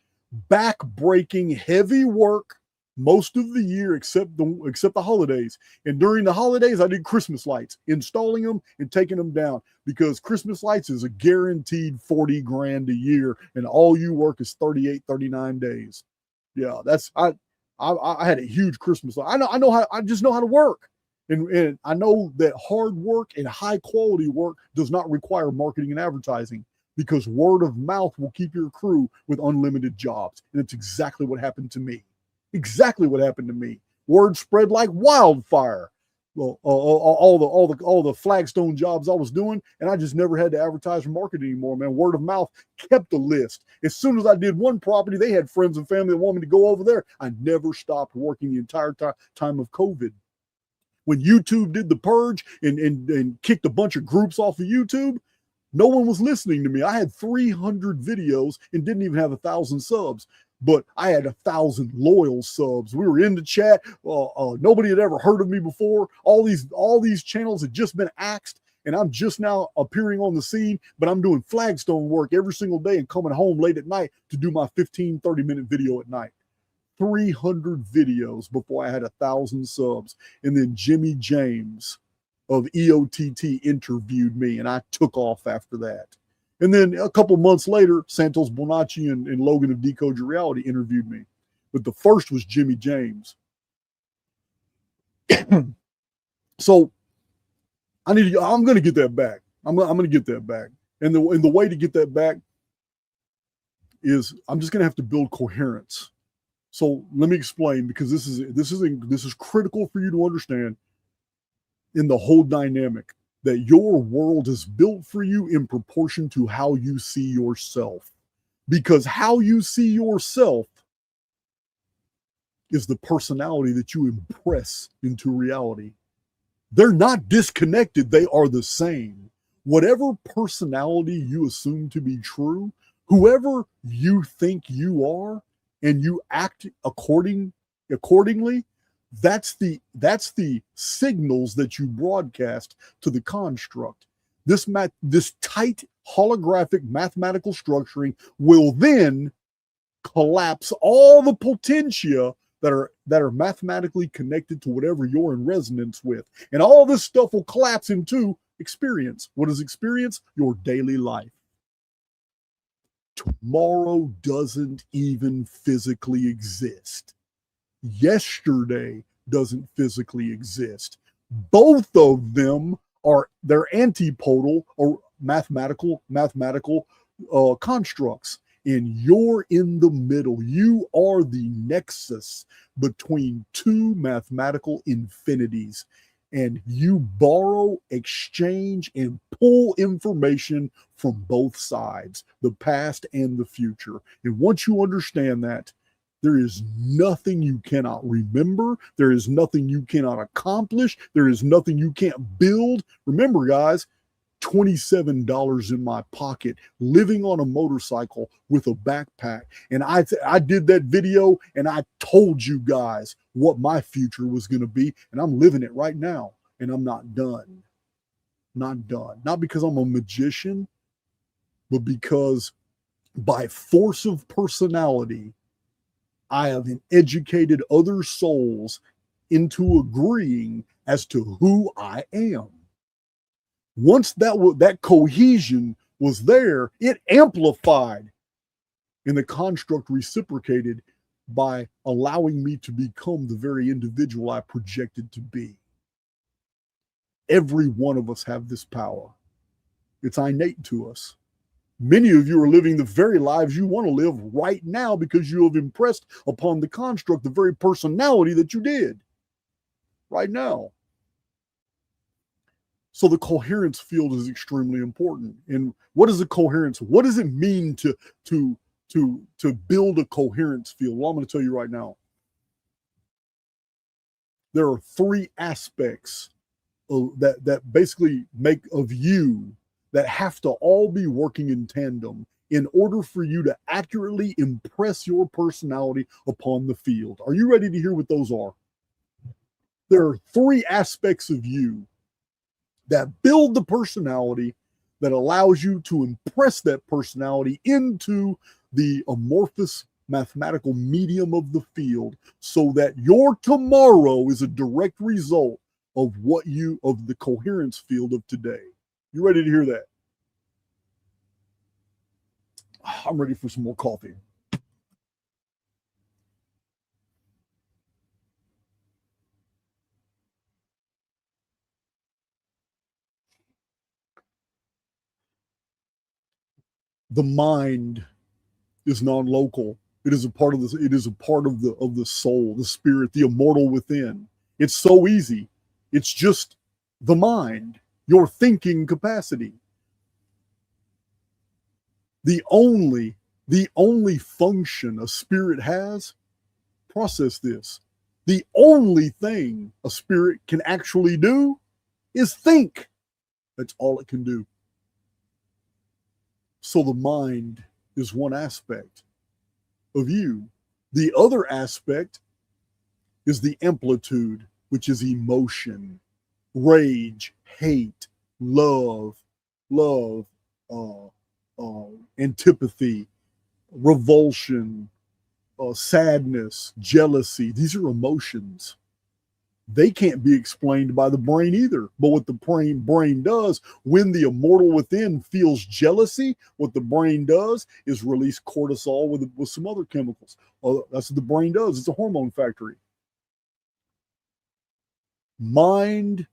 back-breaking heavy work most of the year except the holidays. And during the holidays, I did Christmas lights, installing them and taking them down, because Christmas lights is a guaranteed 40 grand a year, and all you work is 38, 39 days. Yeah, I had a huge Christmas light. I just know how to work. And I know that hard work and high quality work does not require marketing and advertising, because word of mouth will keep your crew with unlimited jobs. And it's exactly what happened to me. Exactly what happened to me. Word spread like wildfire. Well, all the flagstone jobs I was doing, and I just never had to advertise or market anymore, man. Word of mouth kept the list. As soon as I did one property, they had friends and family that wanted me to go over there. I never stopped working the entire time of COVID. When YouTube did the purge and kicked a bunch of groups off of YouTube, no one was listening to me. I had 300 videos and didn't even have 1,000 subs, but I had 1,000 loyal subs. We were in the chat. Nobody had ever heard of me before. All these channels had just been axed, and I'm just now appearing on the scene, but I'm doing flagstone work every single day and coming home late at night to do my 15, 30-minute video at night. 300 videos before I had 1,000 subs. And then Jimmy James of EOTT interviewed me, and I took off after that. And then a couple months later, Santos Bonacci and Logan of Decode Your Reality interviewed me. But the first was Jimmy James. So I'm going to get that back. I'm going to get that back. And the way to get that back is I'm just going to have to build coherence. So let me explain, because this is critical for you to understand in the whole dynamic, that your world is built for you in proportion to how you see yourself. Because how you see yourself is the personality that you impress into reality. They're not disconnected, they are the same. Whatever personality you assume to be true, whoever you think you are, and you act accordingly, that's the signals that you broadcast to the construct. This tight holographic mathematical structuring will then collapse all the potentia that are mathematically connected to whatever you're in resonance with. And all this stuff will collapse into experience. What is experience? Your daily life. Tomorrow doesn't even physically exist. Yesterday doesn't physically exist. Both of them they're antipodal or mathematical constructs. And you're in the middle. You are the nexus between two mathematical infinities. And you borrow, exchange, and pull information from both sides, the past and the future. And once you understand that, there is nothing you cannot remember. There is nothing you cannot accomplish. There is nothing you can't build. Remember, guys, $27 in my pocket, living on a motorcycle with a backpack. And I did that video, and I told you guys what my future was going to be, and I'm living it right now, and I'm not done. Not done. Not because I'm a magician, but because by force of personality, I have educated other souls into agreeing as to who I am. Once that cohesion was there, it amplified, and the construct reciprocated by allowing me to become the very individual I projected to be. Every one of us have this power. It's innate to us. Many of you are living the very lives you want to live right now because you have impressed upon the construct the very personality that you did right now. So the coherence field is extremely important. And what is a coherence? What does it mean to build a coherence field? Well, I'm going to tell you right now. There are three aspects that basically make of you that have to all be working in tandem in order for you to accurately impress your personality upon the field. Are you ready to hear what those are? There are three aspects of you that build the personality that allows you to impress that personality into the amorphous mathematical medium of the field, so that your tomorrow is a direct result of the coherence field of today. You ready to hear that? I'm ready for some more coffee. The mind is non-local. It is a part of it is a part of the soul, the spirit, the immortal within. It's so easy. It's just the mind, your thinking capacity. The only function a spirit has, process this. The only thing a spirit can actually do is think. That's all it can do. So the mind is one aspect of you. The other aspect is the amplitude, which is emotion, rage, hate, love, antipathy, revulsion, sadness, jealousy. These are emotions. They can't be explained by the brain either. But what the brain does, when the immortal within feels jealousy, what the brain does is release cortisol with some other chemicals. That's what the brain does. It's a hormone factory. Mind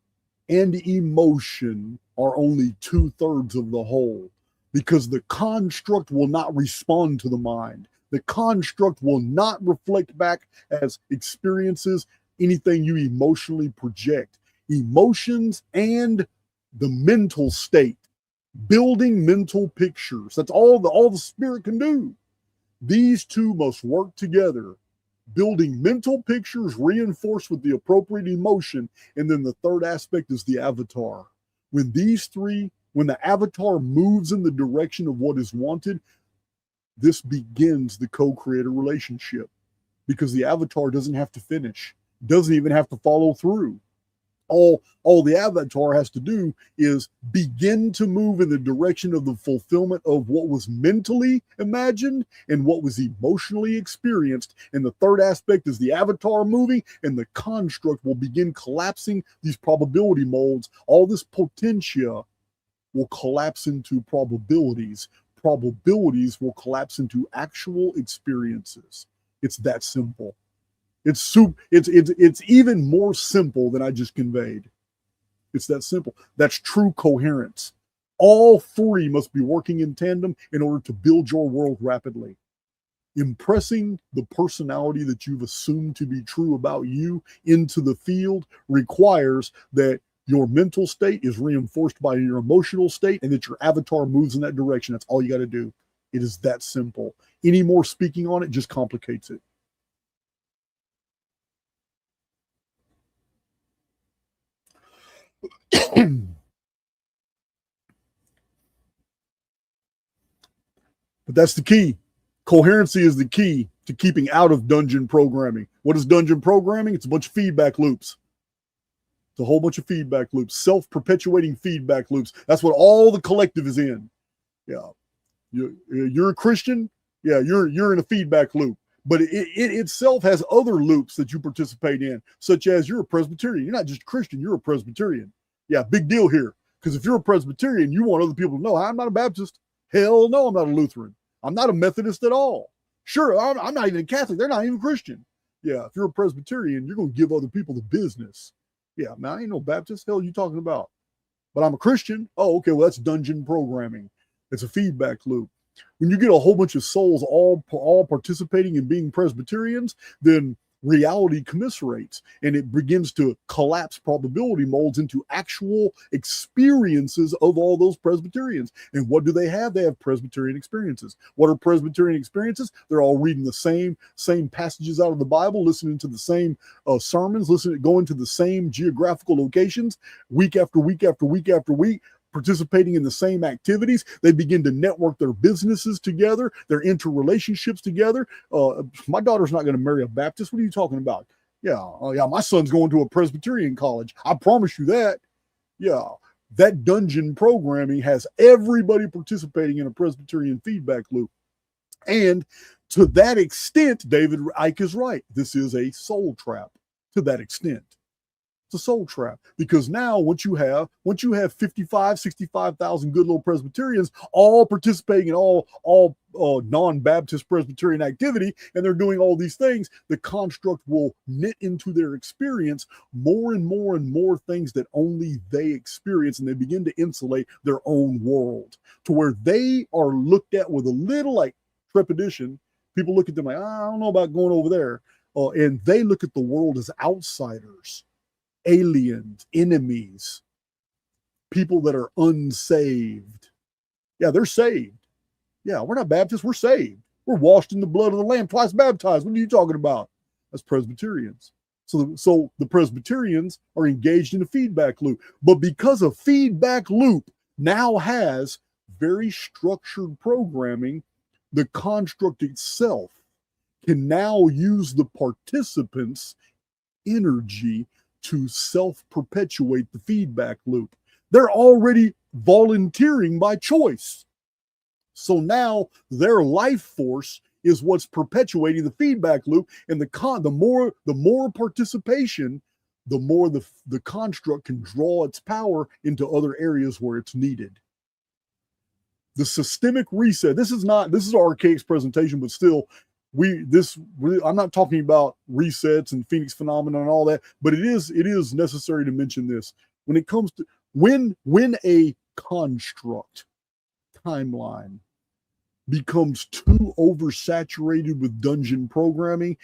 and emotion are only 2/3 of the whole, because the construct will not respond to the mind. The construct will not reflect back as experiences anything you emotionally project. Emotions and the mental state, building mental pictures. That's all the spirit can do. These two must work together. Building mental pictures reinforced with the appropriate emotion. And then the third aspect is the avatar. When the avatar moves in the direction of what is wanted, this begins the co-creator relationship, because the avatar doesn't have to finish, doesn't even have to follow through. All the avatar has to do is begin to move in the direction of the fulfillment of what was mentally imagined and what was emotionally experienced. And the third aspect is the avatar moving, and the construct will begin collapsing these probability molds. All this potentia will collapse into probabilities. Probabilities will collapse into actual experiences. It's that simple. It's even more simple than I just conveyed. It's that simple. That's true coherence. All three must be working in tandem in order to build your world rapidly. Impressing the personality that you've assumed to be true about you into the field requires that your mental state is reinforced by your emotional state, and that your avatar moves in that direction. That's all you got to do. It is that simple. Any more speaking on it just complicates it. But that's the key. Coherency is the key to keeping out of dungeon programming. What is dungeon programming? It's a bunch of feedback loops. It's a whole bunch of feedback loops, self-perpetuating feedback loops. That's what all the collective is in. Yeah. You're a Christian. Yeah, you're in a feedback loop. But it itself has other loops that you participate in, such as you're a Presbyterian. You're not just a Christian, you're a Presbyterian. Yeah, big deal here. Because if you're a Presbyterian, you want other people to know, I'm not a Baptist. Hell no, I'm not a Lutheran. I'm not a Methodist at all. Sure, I'm not even a Catholic. They're not even Christian. Yeah, if you're a Presbyterian, you're going to give other people the business. Yeah, man, I ain't no Baptist. Hell, you talking about? But I'm a Christian. Oh, okay, well, that's dungeon programming. It's a feedback loop. When you get a whole bunch of souls all participating in being Presbyterians, then reality commiserates and it begins to collapse probability molds into actual experiences of all those Presbyterians. And what do they have? They have Presbyterian experiences. What are Presbyterian experiences? They're all reading the same passages out of the Bible, listening to the same sermons, going to the same geographical locations week after week after week after week, participating in the same activities. They begin to network their businesses together, their interrelationships together. My daughter's not going to marry a Baptist. What are you talking about? Yeah, my son's going to a Presbyterian college. I promise you that. Yeah, that dungeon programming has everybody participating in a Presbyterian feedback loop. And to that extent, David Icke is right. This is a soul trap to that extent. It's a soul trap, because now once you have 55, 65,000 good little Presbyterians all participating in all non-Baptist Presbyterian activity, and they're doing all these things, the construct will knit into their experience more and more and more things that only they experience, and they begin to insulate their own world to where they are looked at with a little like trepidation. People look at them like, I don't know about going over there. And they look at the world as outsiders, aliens, enemies, people that are unsaved. Yeah, they're saved. Yeah, we're not Baptists, we're saved. We're washed in the blood of the Lamb, twice baptized. What are you talking about? That's Presbyterians. So the Presbyterians are engaged in a feedback loop. But because a feedback loop now has very structured programming, the construct itself can now use the participants' energy to self-perpetuate the feedback loop. They're already volunteering by choice. So now their life force is what's perpetuating the feedback loop, and the more participation, the more the construct can draw its power into other areas where it's needed. The systemic reset. This is archaic presentation, but still, I'm not talking about resets and Phoenix phenomena and all that, but it is necessary to mention this. When it comes to when a construct timeline becomes too oversaturated with dungeon programming,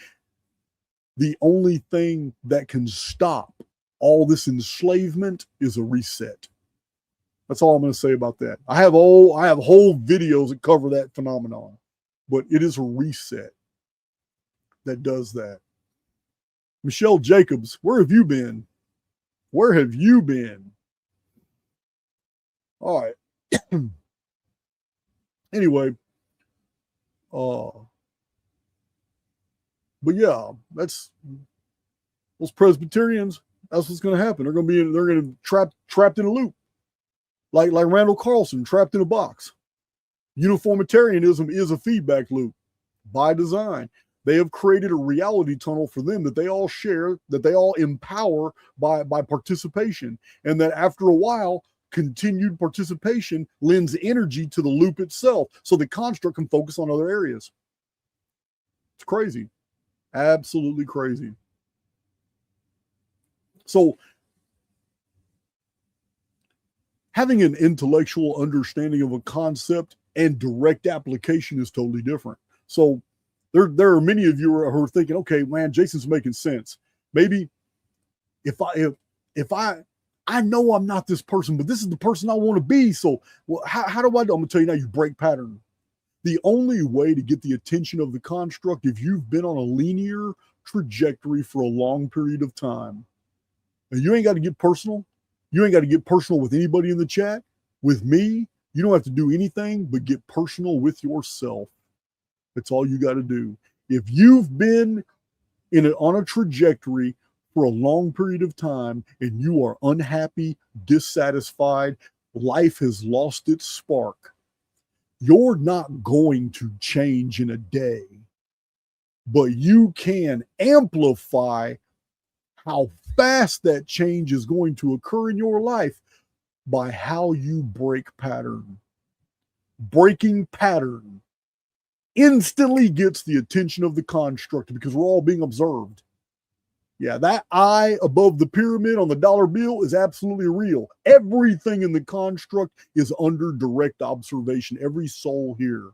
the only thing that can stop all this enslavement is a reset. That's all I'm going to say about that. I have whole videos that cover that phenomenon, but it is a reset that does that. Michelle Jacobs, where have you been? Where have you been? All right. Anyway, but yeah, that's those Presbyterians. That's what's going to happen. They're going to be trapped in a loop, like Randall Carlson, trapped in a box. Uniformitarianism is a feedback loop by design. They have created a reality tunnel for them that they all share, that they all empower by participation, and that after a while, continued participation lends energy to the loop itself, so the construct can focus on other areas. It's crazy. Absolutely crazy. So having an intellectual understanding of a concept and direct application is totally different. So there are many of you who are thinking, okay, man, Jason's making sense. Maybe if I know I'm not this person, but this is the person I want to be. So how do I do? I'm going to tell you now, you break pattern. The only way to get the attention of the construct, if you've been on a linear trajectory for a long period of time, and you ain't got to get personal. You ain't got to get personal with anybody in the chat. With me, you don't have to do anything but get personal with yourself. That's all you got to do. If you've been on a trajectory for a long period of time and you are unhappy, dissatisfied, life has lost its spark, you're not going to change in a day. but you can amplify how fast that change is going to occur in your life by how you break pattern. Breaking pattern instantly gets the attention of the construct because we're all being observed. Yeah, that eye above the pyramid on the dollar bill is absolutely real. Everything in the construct is under direct observation, every soul here.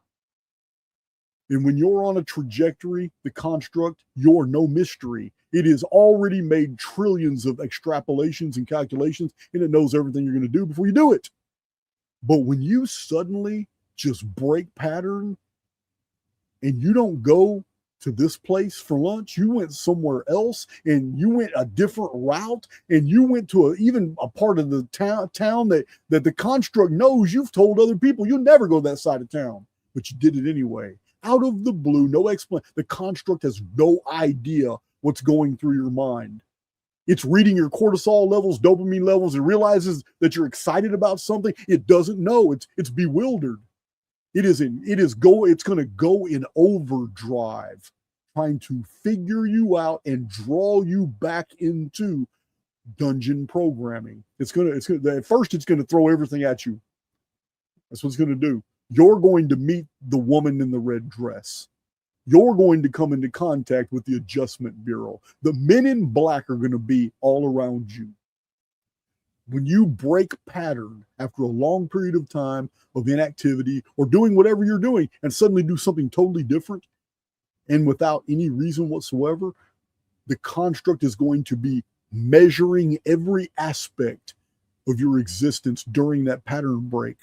And when you're on a trajectory, the construct, you're no mystery. It has already made trillions of extrapolations and calculations, and it knows everything you're going to do before you do it. But when you suddenly just break pattern and you don't go to this place for lunch, you went somewhere else and you went a different route and you went to even a part of the town that the construct knows you've told other people you'll never go to that side of town, but you did it anyway. Out of the blue, no explanation. The construct has no idea what's going through your mind. It's reading your cortisol levels, dopamine levels. It realizes that you're excited about something. It doesn't know. It's bewildered. It's going to go in overdrive, trying to figure you out and draw you back into dungeon programming. At first it's going to throw everything at you. That's what it's going to do. You're going to meet the woman in the red dress. You're going to come into contact with the Adjustment Bureau. The men in black are going to be all around you. When you break pattern after a long period of time of inactivity or doing whatever you're doing and suddenly do something totally different and without any reason whatsoever, the construct is going to be measuring every aspect of your existence during that pattern break.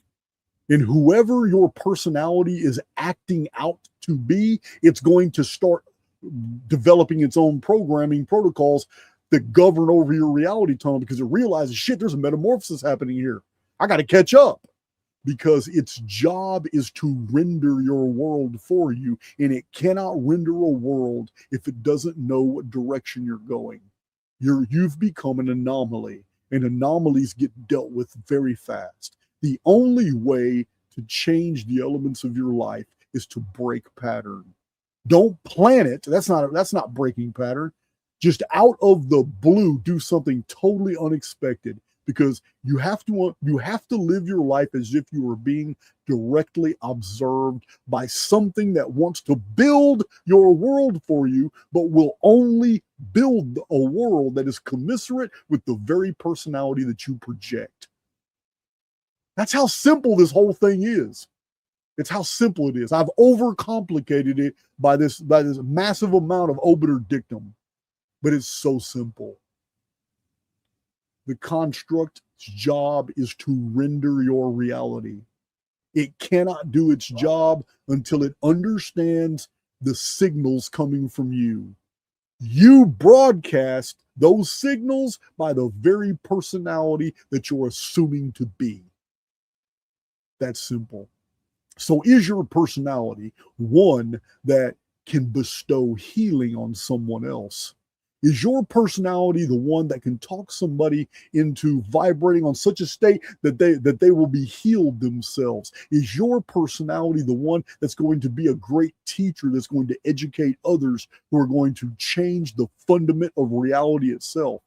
And whoever your personality is acting out to be, it's going to start developing its own programming protocols that govern over your reality tunnel because it realizes, shit, there's a metamorphosis happening here. I got to catch up because its job is to render your world for you. And it cannot render a world if it doesn't know what direction you're going. You've become an anomaly, and anomalies get dealt with very fast. The only way to change the elements of your life is to break pattern. Don't plan it. That's not breaking pattern. Just out of the blue, do something totally unexpected because you have to live your life as if you were being directly observed by something that wants to build your world for you, but will only build a world that is commiserate with the very personality that you project. That's how simple this whole thing is. It's how simple it is. I've overcomplicated it by this massive amount of obiter dictum, but it's so simple. The construct's job is to render your reality. It cannot do its job until it understands the signals coming from you. You broadcast those signals by the very personality that you're assuming to be. That's simple. So is your personality one that can bestow healing on someone else? Is your personality the one that can talk somebody into vibrating on such a state that they will be healed themselves? Is your personality the one that's going to be a great teacher that's going to educate others who are going to change the fundament of reality itself?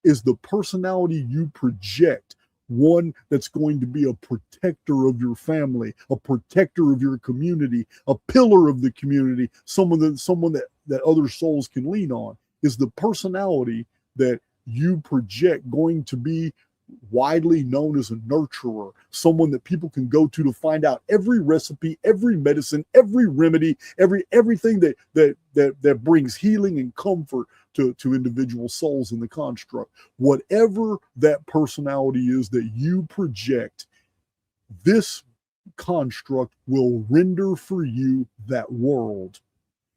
Is the personality you project one that's going to be a protector of your family, a protector of your community, a pillar of the community, someone that other souls can lean on? Is the personality that you project going to be widely known as a nurturer, someone that people can go to find out every recipe, every medicine, every remedy, everything that brings healing and comfort to individual souls in the construct? Whatever that personality is that you project, this construct will render for you that world.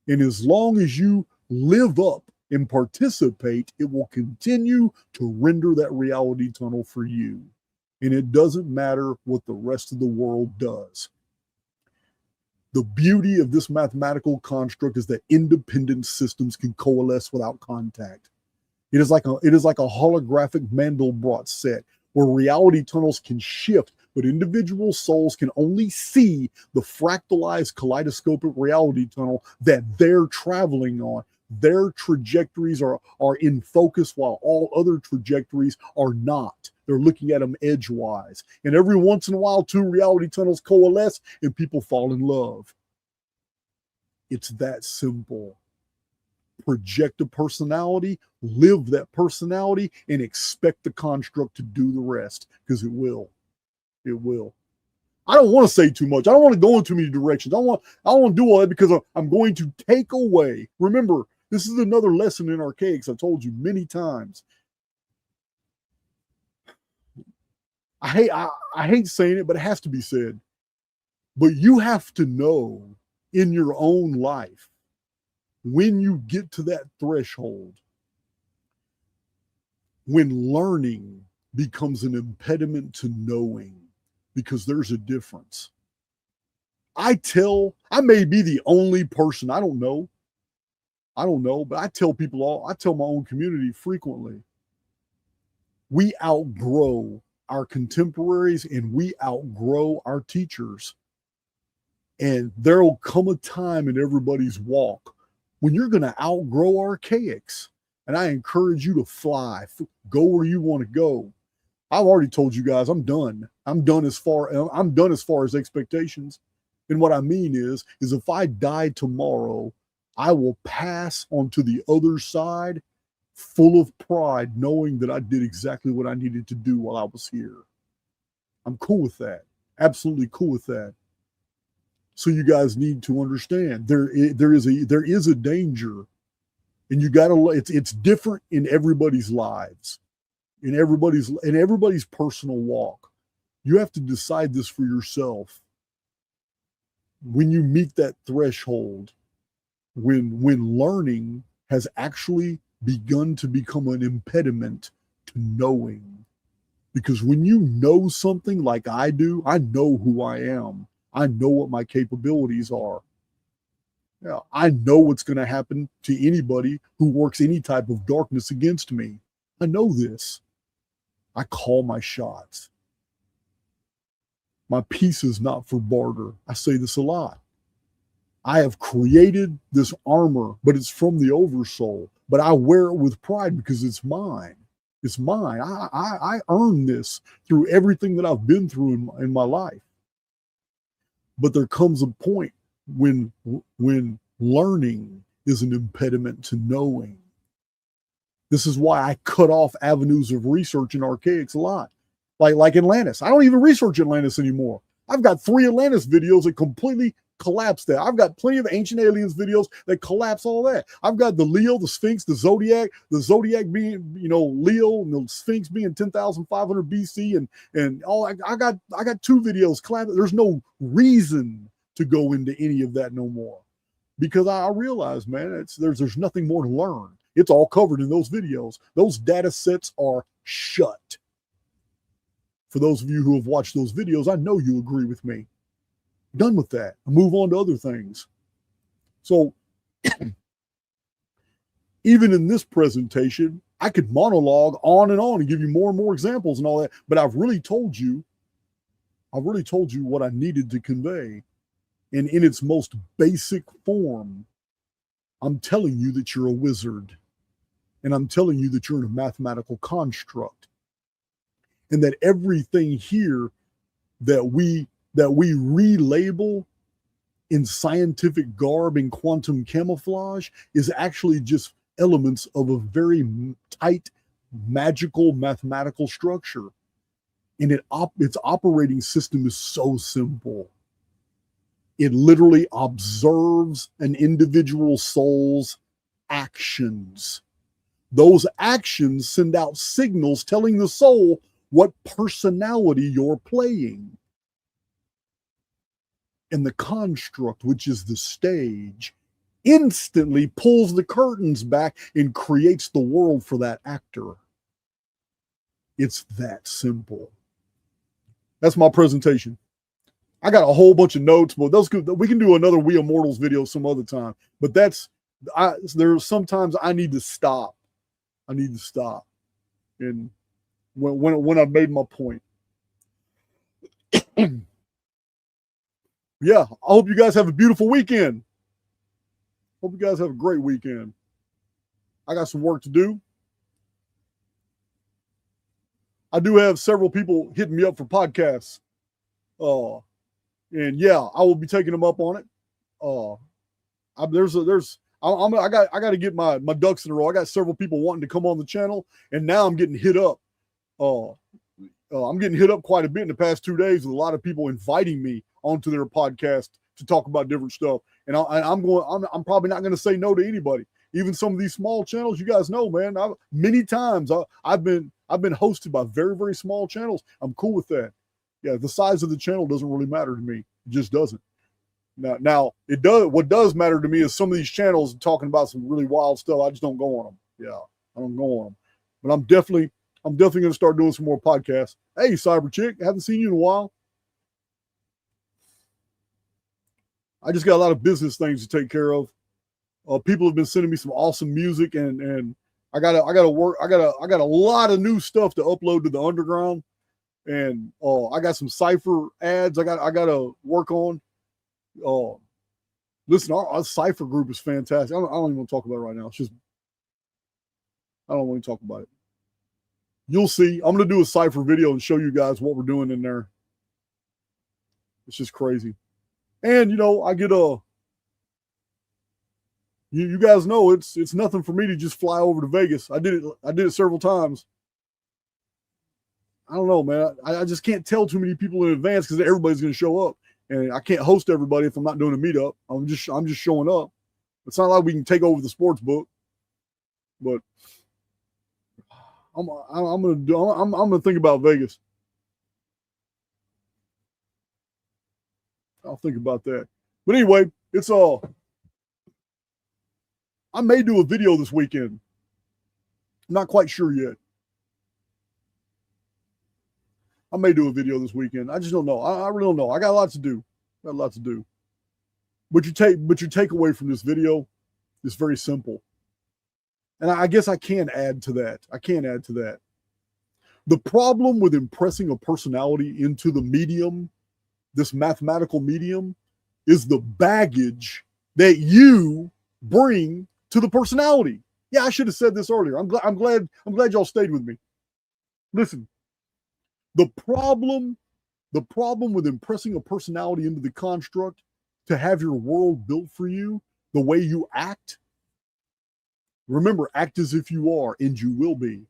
And as long as you live up and participate, it will continue to render that reality tunnel for you. And it doesn't matter what the rest of the world does. The beauty of this mathematical construct is that independent systems can coalesce without contact. It is like a holographic Mandelbrot set where reality tunnels can shift but individual souls can only see the fractalized kaleidoscopic reality tunnel that they're traveling on. Their trajectories are in focus while all other trajectories are not. They're looking at them edgewise. And every once in a while, two reality tunnels coalesce and people fall in love. It's that simple. Project a personality, live that personality, and expect the construct to do the rest, because it will. It will. I don't want to say too much. I don't want to go in too many directions. I don't want to do all that, because I'm going to take away. Remember, this is another lesson in archaics. I've told you many times. I hate saying it, but it has to be said. But you have to know in your own life, when you get to that threshold, when learning becomes an impediment to knowing, because there's a difference. I may be the only person, I don't know, but I tell my own community frequently, we outgrow our contemporaries and we outgrow our teachers. And there'll come a time in everybody's walk when you're going to outgrow archaics. And I encourage you to fly, go where you want to go. I've already told you guys, I'm done. I'm done as far as expectations. And what I mean is if I die tomorrow, I will pass onto the other side full of pride, knowing that I did exactly what I needed to do while I was here. I'm cool with that. Absolutely cool with that. So you guys need to understand there is a danger, and you got to. It's different in everybody's lives, in everybody's personal walk. You have to decide this for yourself. When you meet that threshold, when learning has actually begun to become an impediment to knowing, because when you know something like I do, I know who I am. I know what my capabilities are. Yeah, I know what's going to happen to anybody who works any type of darkness against me. I know this. I call my shots. My peace is not for barter. I say this a lot. I have created this armor, but it's from the oversoul. But I wear it with pride because it's mine. It's mine. I earned this through everything that I've been through in my life. But there comes a point when learning is an impediment to knowing. This is why I cut off avenues of research in archaics a lot. Like Atlantis. I don't even research Atlantis anymore. I've got 3 Atlantis videos that completely collapse that. I've got plenty of Ancient Aliens videos that collapse all that. I've got the Leo, the Sphinx, the Zodiac being, Leo, and the Sphinx being 10,500 BC, and all. I got 2 videos collapse. There's no reason to go into any of that no more, because I realize, man, there's nothing more to learn. It's all covered in those videos. Those data sets are shut. For those of you who have watched those videos, I know you agree with me. Done with that. Move on to other things. So even in this presentation, I could monologue on and give you more and more examples and all that, but I've really told you what I needed to convey. And in its most basic form, I'm telling you that you're a wizard. And I'm telling you that you're in a mathematical construct. And that everything here that we relabel in scientific garb and quantum camouflage is actually just elements of a very tight, magical, mathematical structure. And its operating system is so simple. It literally observes an individual soul's actions. Those actions send out signals telling the soul what personality you're playing. And the construct, which is the stage, instantly pulls the curtains back and creates the world for that actor. It's that simple. That's my presentation. I got a whole bunch of notes, but we can do another We Immortals video some other time. But there's sometimes I need to stop. And when I've made my point. Yeah, I hope you guys have a beautiful weekend. Hope you guys have a great weekend. I got some work to do. I do have several people hitting me up for podcasts. And yeah, I will be taking them up on it. I got to get my ducks in a row. I got several people wanting to come on the channel, and now I'm getting hit up. I'm getting hit up quite a bit in the past 2 days with a lot of people inviting me onto their podcast to talk about different stuff. And I'm probably not going to say no to anybody. Even some of these small channels, you guys know, man. Many times I've been hosted by very, very small channels. I'm cool with that. Yeah, the size of the channel doesn't really matter to me. It just doesn't. Now it does. What does matter to me is some of these channels talking about some really wild stuff. I just don't go on them. Yeah, I don't go on them. But I'm definitely going to start doing some more podcasts. Hey, Cyber Chick, haven't seen you in a while. I just got a lot of business things to take care of. People have been sending me some awesome music, and I got a lot of new stuff to upload to the underground, and I got some Cypher ads I got to work on. Listen, our Cypher group is fantastic. I don't even want to talk about it right now. I don't want to talk about it. You'll see. I'm going to do a Cypher video and show you guys what we're doing in there. It's just crazy. And, I get you guys know it's nothing for me to just fly over to Vegas. I did it several times. I don't know, man. I just can't tell too many people in advance because everybody's going to show up. And I can't host everybody if I'm not doing a meetup. I'm just showing up. It's not like we can take over the sports book. But I'm gonna think about Vegas. I'll think about that. But anyway, it's I may do a video this weekend. I'm not quite sure yet. I may do a video this weekend. I just don't know. I really don't know. I got a lot to do. But your takeaway from this video is very simple. And I guess I can add to that. The problem with impressing a personality into the medium, this mathematical medium, is the baggage that you bring to the personality. Yeah, I should have said this earlier. I'm glad y'all stayed with me. Listen, the problem with impressing a personality into the construct to have your world built for you, the way you act. Remember, act as if you are, and you will be.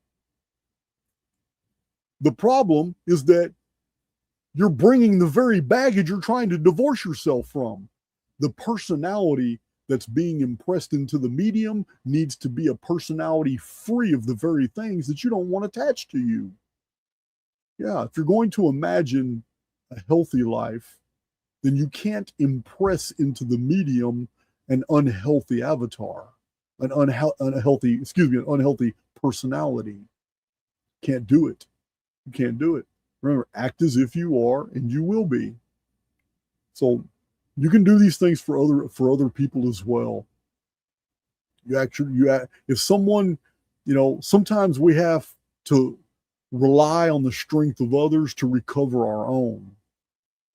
The problem is that you're bringing the very baggage you're trying to divorce yourself from. The personality that's being impressed into the medium needs to be a personality free of the very things that you don't want attached to you. Yeah, if you're going to imagine a healthy life, then you can't impress into the medium an unhealthy avatar, an unhealthy personality. Can't do it. You can't do it. Remember, act as if you are, and you will be. So you can do these things for other people as well. If someone, sometimes we have to rely on the strength of others to recover our own.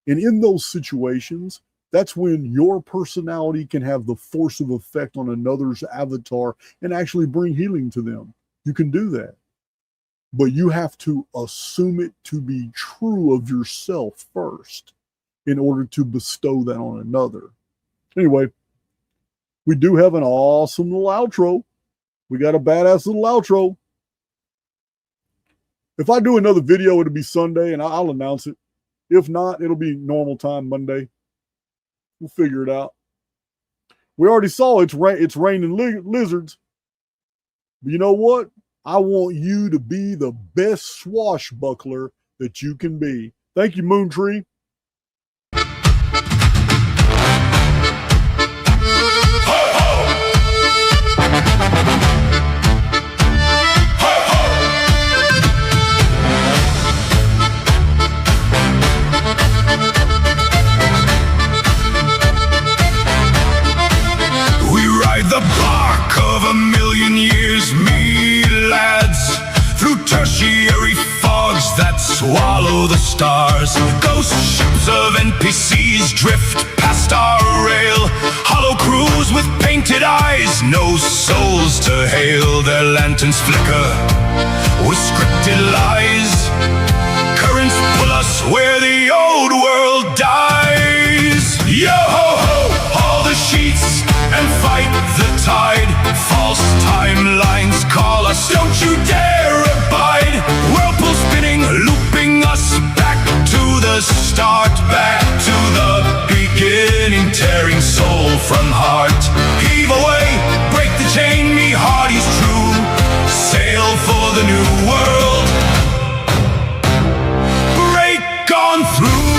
And in those situations, that's when your personality can have the force of effect on another's avatar and actually bring healing to them. You can do that. But you have to assume it to be true of yourself first in order to bestow that on another. Anyway, we do have an awesome little outro. We got a badass little outro. If I do another video, it'll be Sunday, and I'll announce it. If not, it'll be normal time Monday. We'll figure it out. We already saw it's raining lizards. But you know what? I want you to be the best swashbuckler that you can be. Thank you, Moontree. The bark of a million years, me lads, through tertiary fogs that swallow the stars. Ghost Droves of NPCs drift past our rail. Hollow crews with painted eyes, no souls to hail. Their lanterns flicker with scripted lies. Currents pull us where the old world dies. Yo-ho-ho, haul the sheets and fight the tide. False timelines call us, don't you dare abide. Whirlpool spinning, looping us back to the start. Back to the beginning, tearing soul from heart. Heave away, break the chain, me heart is true. Sail for the new world. Break on through.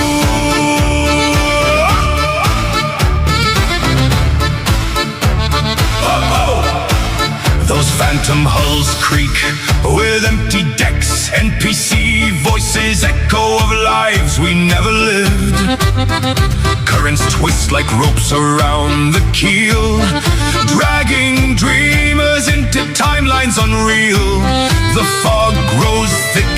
Those phantom hulls creak with empty decks. NPC voices echo of lives we never lived. Currents twist like ropes around the keel, dragging dreamers into timelines unreal. The fog grows thick,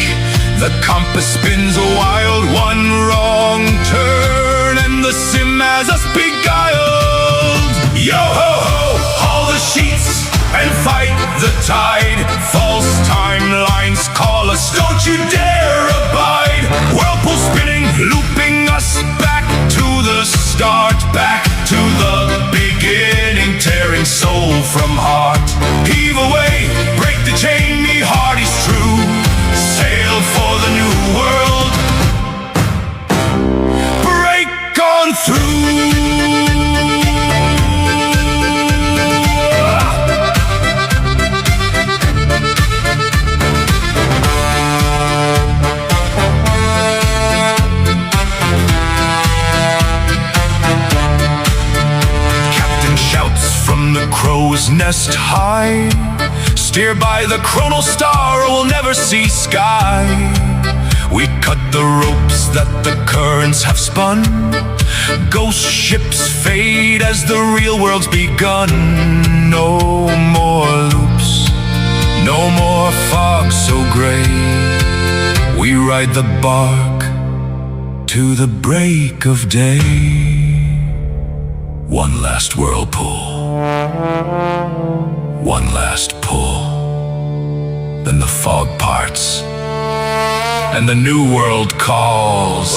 the compass spins a wild. One wrong turn and the sim has us beguiled. Yo-ho-ho, haul the sheets and fight the tide. False timelines call us, don't you dare abide. Whirlpool spinning, looping us back to the start. Back to the beginning, tearing soul from heart. Heave away, break the chain, me heart is true. Sail for the new world. Break on through. Crow's nest high, steer by the chronal star or we'll never see sky. We cut the ropes that the currents have spun. Ghost ships fade as the real world's begun. No more loops, no more fog so gray. We ride the bark to the break of day. One last whirlpool, one last pull. Then the fog parts and the new world calls.